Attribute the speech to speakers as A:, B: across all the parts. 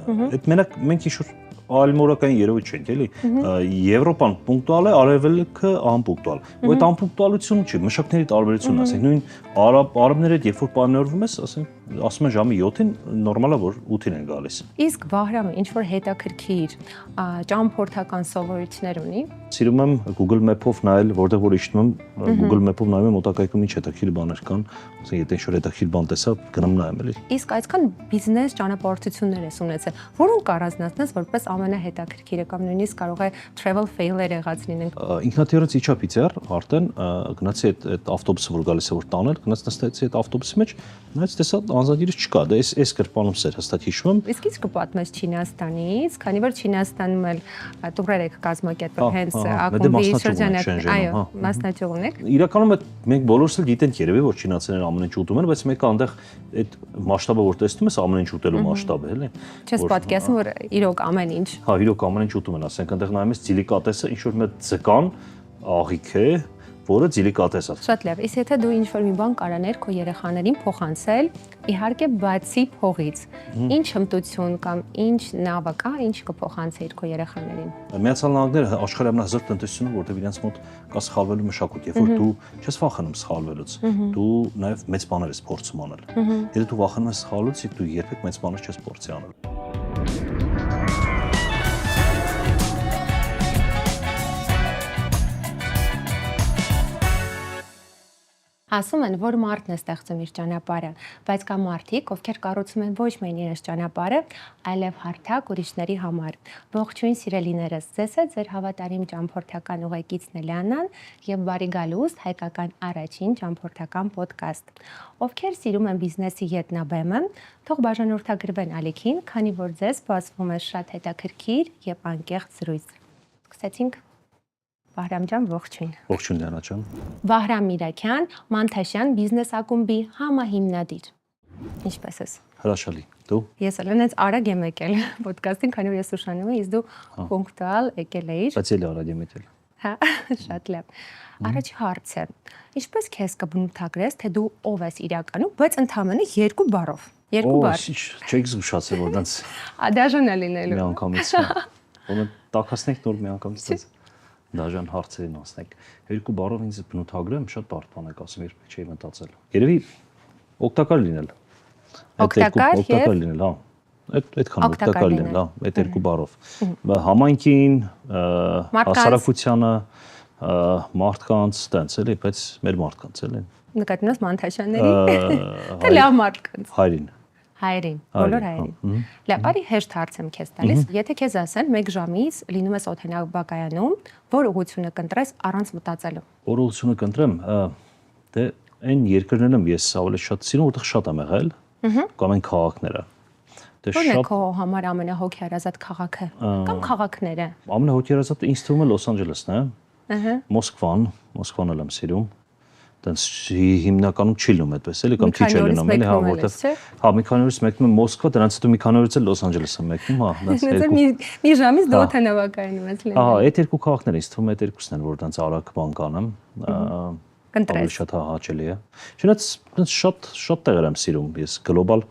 A: Այդ մենք ինչ-որ այլմորական երևույթ չենք, էլի։ Եվրոպան պունկտուալ է, արևելքը անպունկտուալ։ Ու այդ անպունկտուալությունը չի, մշակների տարբերությունն է, ասենք նույն արաբները հետ երբ որ պայմանավորվում ես, ասում են ժամի 7-ին, նորմալ է որ 8-ին են գալիս։
B: Իսկ Վահրամը ինչ որ հետաքրքիր ճամփորդական սովորույթներ ունի։
A: Սիրում եմ Google Map-ով նայել, որտեղ որ իջնում եմ, Google Map-ով նայում եմ մոտակայքում ինչ հետաքրքիր բաներ կան, ասենք եթե ինչ-որ հետաքրքիր բան տեսա, գնում նայեմ էլի։
B: Իսկ այսքան բիզնես ճանապարհորդություններ ես ունեցել, որոնք առանձնացնես որպես ամենահետաքրքիրը կամ նույնիսկ կարող է travel fail-եր եղած լինեն։
A: Ինքնաթիռից իջա Պիցեր, արդեն գնացի այդ ավտոբուսը որ գալիս է որ տանել, գնաց նստեցի այդ ավտոբուսի մեջ, նայեց տեսա անձնագիրս չկա, դա էս գրպանում սեր հստակ հիշում եմ։
B: Իսկ ինչ կպատմես Չինաստանից, քանի որ Չինաստանում էլ տուրեր եք կազմակերպել հենց ակումբի շրջանակ, այո, մասնաճյուղ եք։
A: Իրականում մենք բոլորս էլ գիտենք երևի որ չինացիները ամեն ինչ ուտում են, բայց մեկը այնտեղ այդ մասշտաբը որ տեսնում ես ամեն ինչ ուտելու մասշտաբը, էլի։
B: Չես պատկերացնում որ իրոք ամեն ինչ։
A: Հա, իրոք ամեն ինչ ուտում են, ասենք այնտեղ նայում ես դելիկատեսը, ինչ որ մեծ ձկան աղիք է, որը դելիկատես է։
B: Շատ լավ։ Իսկ եթե դու ինչ-որ մի բան կարաներ քո երեխաներին փոխանցել, իհարկե բացի փողից, ինչ հմտություն կամ ինչ նավը կա, ինչ կփոխանցեիր քո երեխաներին։
A: Միացյալ Նահանգները աշխարհի ամենահզոր տնտեսությունը, որտեղ իրենց մոտ կա սխալվելու մշակույթ, երբ որ դու չես վախենում սխալվելուց, դու նաև մեծ բաներ ես փորձում անել։ Եթե դու վախենում ես սխալվելուց, դու երբեք մեծ բաներ չես փորձի անել։
B: Ասում են, որ մարդն է ստեղծում իր ճանապարհը, բայց կա մարդիկ, ովքեր կառուցում են ոչ միայն իրենց ճանապարհը, այլև հարթակ ուրիշների համար։ Ողջույն սիրելիներս, ձեզ է ձեր հավատարիմ ճամփորդական ուղեկիցն Լիանան եւ բարի գալուստ հայկական առաջին ճամփորդական ոդկաստ։ Ովքեր սիրում են բիզնեսի ետնաբեմը, թող բաժանորդագրվեն ալիքին, քանի որ ձեզ բացվում է շատ հետաքրքիր եւ անկեղծ զրույց։ Սկսեցինք Վահրամ ջան, ողջույն։
A: Ողջույն Լիանա ջան։
B: Վահրամ Միրաքյան, Մանթաշյան բիզնես ակումբի համահիմնադիր։ Ինչպե՞ս ես։
A: Հրաշալի։ Դու։
B: Ես էլ այնց արագ եմ եկել ոդկասթին, քանի որ ես ուշանում եմ, իսկ դու պունկտուալ եկել էիր։
A: Բայց էլի արագ եմ եկել։
B: Հա, շատ լավ։ Առաջի հարցը. Ինչպես քեզ կբնութագրես, թե դու ով ես իրականում, բայց ընդհանրապես երկու բառով։ Երկու բառ։
A: Չեք զգուշացել որ դրանց։
B: Ադաժան է լինելու։
A: Միանգամից։ Ոնց տակասնեք նոր միանգամից։ Դաժան հարցերին ասնենք։ Երկու բառով ինձ բնութագրեմ, շատ բարդ բան եք ասում, երբեք չէի մտածել։ Երևի օգտակար լինել։
B: Օգտակար
A: լինել, հա։ Այդքան օգտակար լինել, հա, այդ երկու բառով։ Համայնքին, հասարակությանը, մարդկանց, տենց էլի, բայց մեր մարդկանց էլի։
B: Նկատում ես Մանթաշյանների։ Թե լավ մարդկանց։ Հայերին, բոլոր հայերին։ Լավ, բարի հեշտ հարց եմ քեզ տալիս։ Եթե քեզ ասեն 1 ժամից լինում ես օդանավակայանում, որ ուղղությունը կընտրես առանց մտածելու։
A: Որ ուղղությունը կընտրեմ, դե այն երկրներն եմ ես ավելի շատ սիրում, որտեղ շատ եմ եղել, կամ այն քաղաքները։ Դե
B: Ո՞րն է քո համար ամենահոգեարազատ քաղաքը կամ քաղաքները։
A: Ամենահոգեարազատը ինձ թվում է Լոս Անջելեսն է։ Մոսկվան էլ եմ սիրում։ Տենց հիմնականում չի լինում այդպես էլի կամ քիչ է լինում էլի հա որտեղ հա մի քանի օրից մեկնում եմ Մոսկվա դրանից հետո մի քանի օրից էլ Լոս Անջելես եմ մեկնում հա դրանից
B: մի ժամից դու օդանավակայանում ես լինում
A: հա այդ երկու քաղաքները ինձ թվում է այդ երկուսն են որ դրանց արագ բան կանեմ
B: կընտրես
A: շատ հաճելի է չնայած շատ տեղեր եմ սիրում ես գլոբալ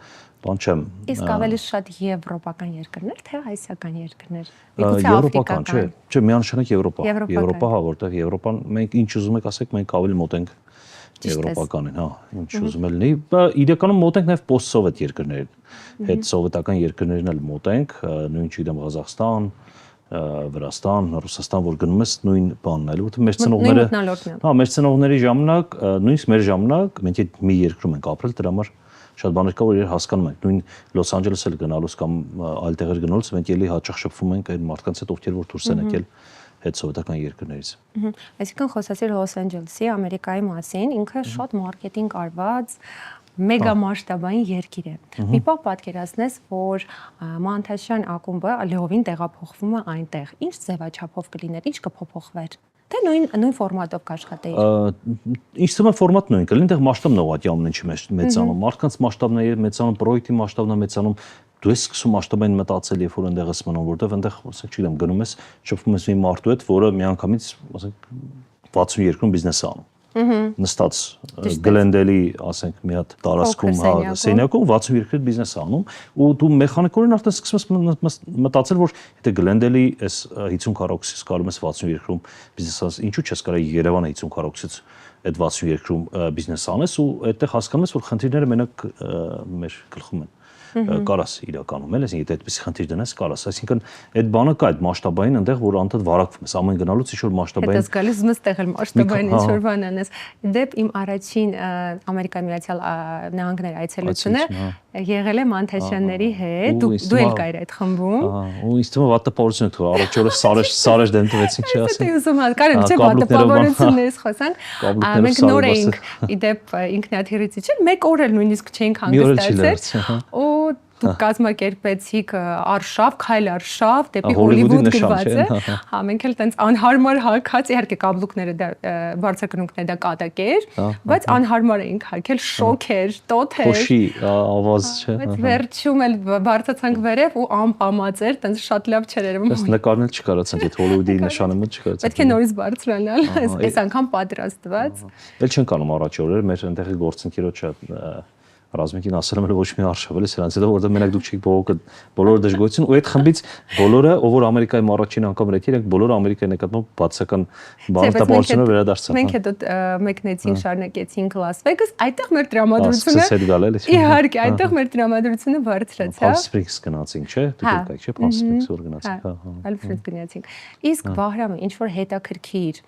A: բան չեմ
B: իսկ ավելի շատ եվրոպական երկրներ թե հայկական երկրներ
A: եվրոպական չէ միանշանակ Եվրոպա հա որտեղ Եվրոպան մենք ինչ ուզում եք ասեք մենք ավելի մոտ ենք Եվրոպականին, հա, ինչ ուզում եմ լինի, իրականում մոտ ենք նաև post-սովետ երկրներին, հետ սովետական երկրներին էլ մոտ ենք, նույն չգիտեմ Ղազախստան, Վրաստան, Ռուսաստան, որ գնում ես նույն բանն էլ, որտեղ մեր ծնողները, հա, մեր ծնողների ժամանակ, նույնիսկ մեր ժամանակ, մենք այդ մի երկրում ենք ապրել, դրա համար շատ բաներ կա, որ իրար հասկանում ենք, նույն Լոս Անջելես էլ գնալուց կամ այլ տեղեր գնալուց մենք էլի հաճախ շփվում ենք այդ մարդկանց հետ, ովքեր որ դուրս են եկել այդ սովետական երկրներից։
B: Այսինքն խոսացիր Լոս Անջելեսի, Ամերիկայի մասին, ինքը շատ մարքեթինգ արված մեգա մասշտաբային երկիր է։ Մի պահ պատկերացնես, որ Մանթաշյան ակումբը լիովին տեղափոխվում է այնտեղ։ Ինչ ձևաչափով կլիներ, ինչ կփոփոխվեր։ Թե նույն ֆորմատով կաշխատեիր։
A: Ինչ թվում է ֆորմատ նույն կլինի, այնտեղ մասշտաբն է ուղղակի ամեն ինչի մեծանում, մարդկանց մասշտաբն է մեծանում, պրոյեկտի մասշտաբն է մեծանում, դու ես սկսում մասշտաբային մտածել, երբ որ այնտեղ ես մնում, որտեղ այնտեղ, ասենք, չգիտեմ, գնում ես, շփվում ես մի մարդու հետ, որը միանգամից, ասենք, 60 երկրում բիզնես է անում։ նստած Գլենդելի, ասենք, մի հատ տարածքում, սենյակում 62 հետ բիզնես անում, ու դու մեխանիկորեն արդեն սկսում ես մտածել, որ եթե Գլենդելի այս 50 քառակուսից կարում ես 62-ում բիզնես անես, ինչու՞ չես կարող Երևանը 50 քառակուսից այդ 62-ում բիզնես անես, ու այդտեղ հասկանում ես, որ խնդիրները մենակ մեր գլխում են։ Կարաս իրականում էլ, եթե այդպես խնդիր դնես, կարաս, այսինքն այդ բանը կա, այդ մասշտաբային այնտեղ, որ անդադ վարակվում ես, ամեն գնալուց ինչ-որ մասշտաբային։
B: Հետո գալիս ուզում ես տեղել մասշտաբային ինչ-որ բան անես։ Դեպ իմ առաջին Ամերիկայի Միացյալ Նահանգների այցելությունը եղել է Մանթաշյանների հետ, դու էլ կայր այդ խմբում։
A: Ու ինձ թվում է վատտապավորություն եք թողել, առաջ օրը Սարեժ դեմ տվեցինք, չի ասեմ։
B: Դե ուզում եմ, կարեմ չէ վատտապավորություններից խոսանք։ Մենք նոր էինք, իդեպ ինքնաթիռից չէ, մեկ օր էլ նույնիսկ չէինք հանգստացել։ Ու դուք կազմակերպեցիք արշավ, քայլ արշավ դեպի Հոլիվուդ գրված է։ Հա, մենք էլ տենց անհարմար հագած, իհարկե կաբլուկները դա բարձր կնունքները դա կատակ էր, բայց անհարմար էինք հագել, շոկ էր, տոթ էր։
A: Խոշի ավազ չէ։
B: Բայց վերջում էլ բարձացանք վերև ու անպամած էր, տենց շատ լավ չէր երևում։
A: Ըստ նկարն էլ չկարացանք, այդ Հոլիվուդի նշանը մոտ չկարացանք։
B: Պետք է նորից բարձրանալ, այս անգամ պատրաստված։
A: Էլ չենք անում առաջ օրեր, մեր այնտեղի գործընկերոջը Ռազմիկին ասել եմ ոչ մի արշավ էլ սրանց հետո որտեղ մենակ դուք չեք բողոքը բոլորը դժգոհություն ու այդ խմբից բոլորը ով որ Ամերիկայում առաջին անգամ եկել իրենք բոլորը Ամերիկայի նկատմամբ բացական բանտապարտությունով վերադարձան։
B: Մենք հետո մեկնեցինք, շարունակեցինք Լաս Վեգաս, այդտեղ մեր տրամադրությունը
A: սկսեց գալ էլի։
B: Իհարկե, այդտեղ մեր տրամադրությունը բարձրացավ։
A: Palm Springs գնացինք, չէ՞։ Դուք եկաք, չէ՞, Palm Springs որ գնացինք։
B: Palm Springs գնացինք։ Իսկ Վահրամը ինչ որ հետաքրքիր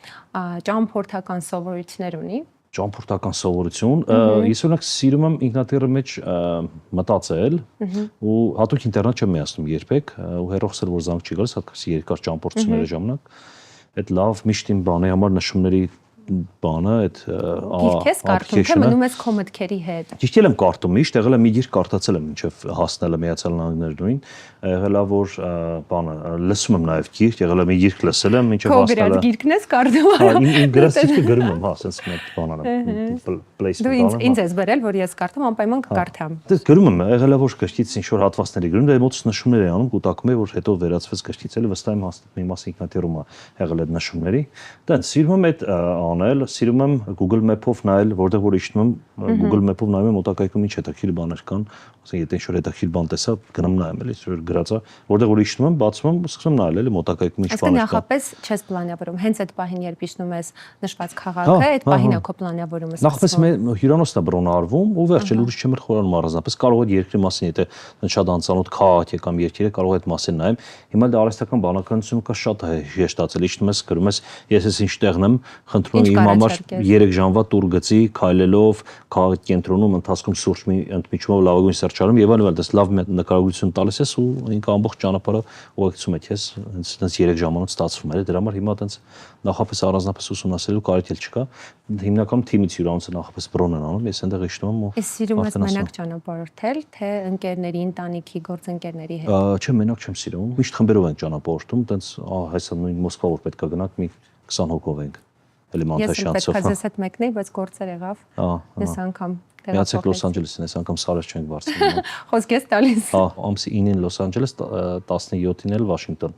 B: ճամփորդական սովորույթներ ունի։
A: Ճամփորդական սովորություն, ես օրինակ սիրում եմ ինքնաթիռի մեջ մտածել ու հատուկ ինտերնետ չեմ միացնում երբեք ու հեռախոսը որ զանգ չի գալիս, հատկապես երկար ճամփորդությունների ժամանակ, այդ լավ միշտ իմ բանի համար նշումների բանը այդ
B: գիրք ես կարդում, թե մնում ես քո մտքերի հետ։
A: Ճիշտ եմ կարդում միշտ, եղել է մի գիրք կարդացել եմ մինչև հասնելը Միացյալ Նահանգներն, եղել է որ բանը լսում եմ նաև գիրք, եղել է մի գիրք լսել եմ մինչև հասնելը։
B: Քո գրած գիրքն ես կարդում։
A: Իմ գրած գիրքը գրում եմ, հա, ասես մեկ բանան եմ, placement։
B: Դու ինձ ես բերել, որ ես կարդում, անպայման կկարդամ։
A: Դες գրում եմ, եղել է որ գրքից ինչ որ հատվածների գրում, դա մոտս նշումներ է անում, կուտակում է որ հետո վերածվեց գրքից, էլի վստահ եմ հաստատ մի մաս ինքնաթիռում է եղել այդ նշումների։ Դա սիրում եմ այդ անել, սիրում եմ Google Map-ով նայել, որտեղ որ իջնում եմ Google Map-ով նայում եմ մոտակայքում ինչ հետաքրքիր բաներ կան, ասենք եթե ինչ-որ հետաքրքիր բան տեսա, գնում նայեմ էլի, որ գրածա, որտեղ որ իջնում եմ, բացում եմ ու սկսում եմ նայել էլի մոտակայքում ինչ բաներ կան։
B: Նախապես չես պլանավորում, հենց այդ պահին երբ իջնում ես նշված քաղաքը, այդ պահին է քո պլանավորումը։
A: Նախապես հյուրանոցն է բռոնարվում ու վերջել ուրիշ չեմ խորանում առանձնապես, կարող է երկրի մասին, եթե շատ անծանոթ քաղաք է կամ երկիր է, կարող է այդ մասին նայեմ։ Հիմա դա արհեստական բանականություն կա շատ հեշտացել, իջնում ես, գրում ես, ես ես ինչ տեղն եմ, խնդրում եմ իմ համար 3 ժամվա տուր գծի, քայլելով, քաղաքի կենտրոնում ընթացքում սուրճ մի ընդմիջումով լավագույն սրճարանում եւ այլն, դες լավ նկարագրություն տալիս ես ու ինքը ամբողջ ճանապարհը ուղեկցում է քեզ, հենց 3 ժամանոց ստացվում է, դրա համար հիմա տենց նախապես առանձնապես ուսումնասիրելու կարիք չէ, հիմնականում թիմից հյուրանոցը նախապես բռոն են անում, ես այնտեղ իջնում եմ ու
B: Ես սիրում եմ մենակ ճանապարհորդել, թե ընկերների, ընտանիքի, գործընկերների հետ։
A: Չէ, մենակ չեմ սիրում, միշտ խմբերով ենք ճանապարհորդում, տենց հեսա նույն Մոսկվա որ պետքա գնանք, մի 20 հոգով ենք։ Էլի Մանթաշյանցով։
B: Ես պետք է ձեզ հետ մեկնեի, բայց գործեր եղավ։ Ես անգամ
A: Միացեք Լոս Անջելեսին, այս անգամ Սարեժ չենք բարձրանում։
B: Խոսք ես տալիս։
A: Ամսի 9-ին Լոս Անջելես, 17-ին էլ Վաշինգտոն։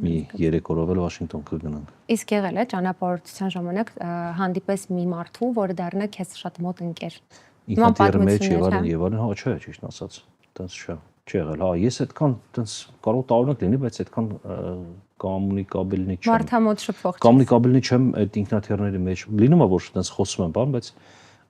A: Մի 3 օրով էլ Վաշինգտոն կգնանք։
B: Իսկ եղել է ճանապարհորդության ժամանակ հանդիպես մի մարդու, որը դառնա քեզ շատ մոտ ընկեր։
A: Ինքնաթիռի մեջ եւ այլն, հա, չէ, ճիշտ ասած։ Տենց չէ եղել։ Հա, ես այդքան տենց կարող տարօրինակ լինի, բայց այդքան կոմունիկաբելնի չեմ։
B: Մարդամոտ շփվող։
A: Կոմունիկաբելնի չեմ այդ ինքնաթիռների մեջ։ Լինում է որ տենց խոսում եմ, բան, բայց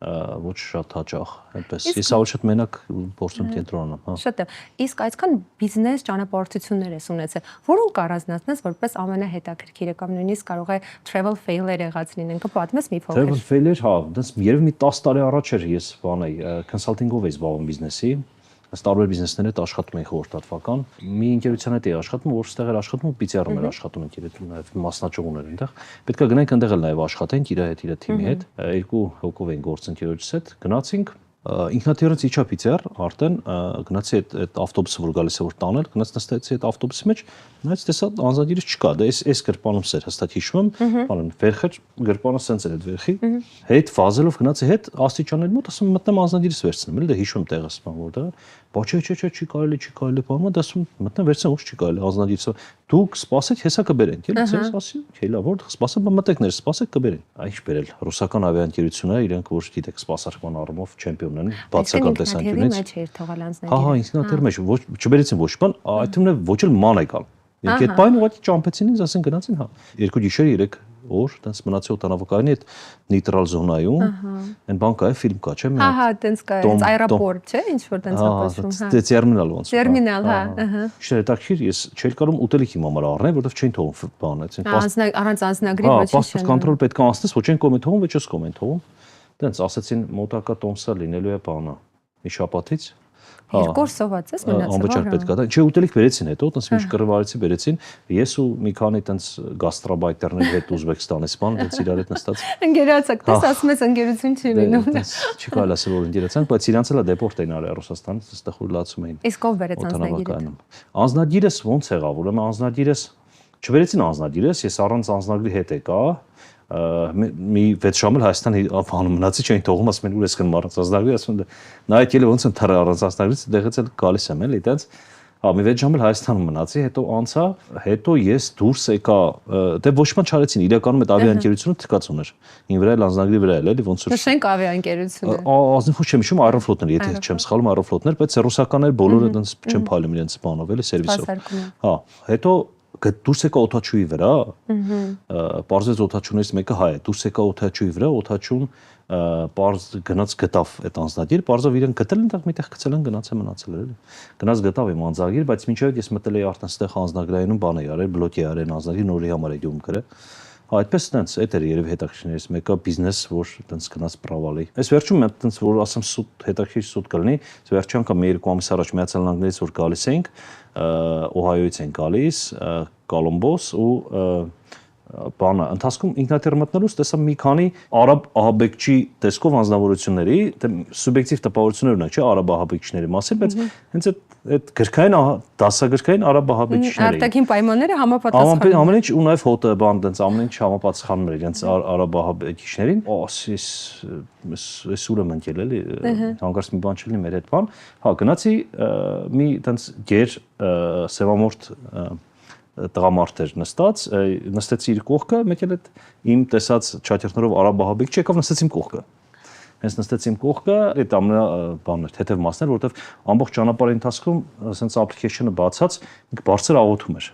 A: ոչ շատ հաճախ, այնպես։ Ես ավելի շատ մենակ փորձում կենտրոնանամ, հա։
B: Շատ է։ Իսկ այսքան բիզնես ճանապարհորդություններ ես ունեցել, որոնք առանձնացնես որպես ամենահետաքրքիրը կամ նույնիսկ կարող է travel failure եղած լինեն, կպատմես մի փոքր։
A: Travel failure, հա, դες երևի մի 10 տարի առաջ էր ես բան էի, consulting-ով էի զբաղվում բիզնեսի։ Տարբեր բիզնեսների հետ աշխատում էի խորհրդատվական։ Մի ընկերության հետ էի աշխատում, որ ստեղ էր աշխատում ու PR-ում էր աշխատում, ընկերություն նաև մասնաճյուղ ուներ այնտեղ։ Պետք է գնանք այնտեղ էլ նաև աշխատենք իր հետ, իր թիմի հետ։ Երկու հոգով էին գործընկերոջս հետ։ Գնացինք, ինքնաթիռից իջա Պիցեր, արդեն գնացի այդ ավտոբուսը, որ գալիս է որ տանել, գնաց նստեցի այդ ավտոբուսի մեջ, նայեց տեսա անձնագիրս չկա, դա այս գրպանում էր, հստակ հիշում եմ, բանն վերքը գրպանը սենց էր այդ վերխի, հետ վազելով գնացի հետ աստիճանների մոտ, ասում մտնեմ անձնագիրս վերցնեմ, էլի դա հիշում տեղս բան որտեղ, բա չէ, չի կարելի, բանը, դա ասում մտնեմ վերցնեմ, ոչ չի կարելի անձնագիրը, դուք սպասեք, հեսա կբերեն, էլի ցես ասի, հելա որտեղ սպասեմ, բա մտեք ներ, սպասեք կբերեն, այ ինչ բերել, ռուսական ավիաընկերությունները իրենք որ գիտեք սպասարկման առումով չեմպիոն են, բացական տեսանկյունից։ Հա, ինքնաթիռի մեջ ոչ չբերեցին ոչ բան, այդ թվում է ոչ էլ ման եկալ։ Ինքը այդ բանը ուղղակի ճամփեցին ինձ, ասեն գնացին, հա։ 2 գիշեր 3 օր, տենց մնացի օտանավակայանի այդ նեյտրալ զոնայում, այն բան կա, ֆիլմ կա, չէ՞։
B: Հա, տենց կա, այրապորտ, չէ՞, ինչ որ տենց ապացում, հա։
A: Դե տերմինալ ոնց։
B: Տերմինալ, հա, ըհը։
A: Չէ, հետաքրիր, ես չէի կարող ուտելիք իմ համար առնել, որովհետև չէին թողում բանը, այսինքն
B: առանց անձնագրի ոչինչ
A: չէ։ Պասպորտ կոնտրոլ պետք է անցնես, ոչ են կոմենտ թողում, ոչ ես կոմենտ թողում։ Տենց ասեցին մոտակա տոմսա լինելու է բանը։ Մի շաբաթից։
B: Երկու օր սոված ես մնացել։
A: Անվճար պետք է։ Չէ, ուտելիք բերեցին հետո, տենց ինչ կռվարեցի բերեցին։ Ես ու մի քանի տենց գաստրոբայտերներ հետ Ուզբեկստանից բան, դից իրար հետ նստած։
B: Ընկերացակ, դες ասում ես ընկերություն չի լինում։
A: Չի կարելի ասել որ ընկերացանք, բայց իրանց էլ դեպորտ էին արել Ռուսաստանից, այստեղ որ լացում էին։
B: Իսկ ով բերեց անձնագիրը։
A: Անձնագիրս ոնց եղավ, ուրեմն անձնագիրս չբերեցին անձնագիրս, ես առանց անձնագրի հետ եկա, մի 6 ժամ էլ Հայաստանի բանում մնացի, չէին թողում, ասում են ուր ես գնում առանց անձնագրի, ասում են նայ եկել ոնց եմ թռա առանց անձնագրից, դեղից էլ գալիս եմ էլի, այտենց հա մի 6 ժամ էլ Հայաստանում մնացի, հետո անցա, հետո ես դուրս եկա, դե ոչ մի չարեցին, իրականում այդ ավիաընկերությունը թքած ուներ։ Ին վրա էլ անձնագրի վրա էլ էլի ոնց որ
B: նշենք ավիաընկերությունը։
A: Ազնիվ չեմ հիշում Aeroflot-ներ, եթե չեմ սխալվում Aeroflot-ներ, բայց ռուսականներ բոլորը այդպես չեմ փալում իրենց բանով էլի սերվիսով։ Հա, հետո դուրս եկա օթաչուի վրա, պարզեց օթաչուներից մեկը հայ է, դուրս եկա օթաչուի վրա, օթաչուն պարզ գնաց գտավ այդ անձնագիր, պարզով իրեն գտել են, տեղ միտեղ գցել են, գնաց է մնացել էլի։ Գնաց գտավ իմ անձնագիր, բայց մինչև ես մտել էի արդեն ստեղ անձնագրայինում բան էի արել, բլոկ էի արել անձնագիր նորի համար էի դում գրել։ Այդպես տենց, այդ էր երևի հետաքրքիրներից մեկը բիզնես, որ տենց գնաց պրավալի։ Այս վերջում mən տենց որ ասեմ սուտ հետաքրքիր սուտ կլինի, վերջի անգամ մի 2 ամիս առաջ Միացյալ Նահանգներից որ գալիս էինք, Օհայոից են գալիս, Կոլումբոս ու բանը ընթացքում ինքնաթիռ մտնելուց տեսա մի քանի արաբ ահաբեկչի տեսքով անձնավորությունների, սուբյեկտիվ տպավորություններ ունեն, չէ, արաբ ահաբեկչիների մասին, բայց հենց այդ գրքային դասագրքային արաբ ահաբեկչիների
B: արտաքին պայմանները համապատասխանում
A: ամեն ինչ ու նաև հոտը բան տենց ամեն ինչ համապատասխանում էր իրենց արաբ ահաբեկիչներին, էս ուրեմն ընկել էլի հանկարծ մի բան չլինի մեր հետ բան, հա գնացի մի տենց գեր սևամորթ տղամարդ էր նստեցի իր կողքը, մեկ էլ այդ իմ տեսած չաթերթներով արաբ ահաբեկիչ եկավ նստեց իմ կողքը։ Հենց նստեց իմ կողքը, այդ ամենա բանն էր, թեթև մասն էր, որովհետև ամբողջ ճանապարհի ընթացքում ասենց application-ը բացած, ինքը բարձր աղոթում էր։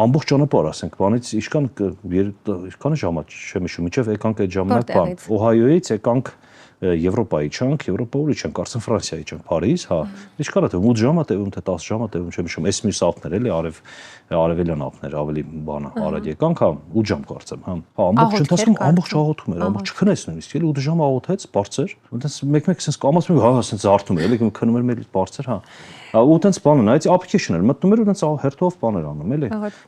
A: Ամբողջ ճանապարհ, ասենք, բանից ինչքան ժամա չեմ հիշում, մինչև եկանք այդ ժամանակ բան։ Օհայոյից եկանք Եվրոպայի չանք, Եվրոպա ուրիշ չանք, կարծեմ Ֆրանսիայի չանք, Փարիզ, հա։ Ինչքան է տևում, 8 ժամ է տևում, թե 10 ժամ է տևում, չեմ հիշում, այս մյուս ալպներ էլի, արևելյան ալպներ, ավելի բանը, արագ եկանք, հա, 8 ժամ կարծեմ, հա։ Հա, ամբողջ ընթացքում ամբողջ աղոթում էր, ամբողջ չքնես նույնիսկ, էլի 8 ժամ աղոթեց, բարձր, այնպես մեկ-մեկ sense կամացում հա, sense արթում էր, էլի քնում էր մեր բարձր, հա։ Ու տենց բանը նայեցի application էր, մտնում էր ու տենց հերթով բաներ անում, էլի։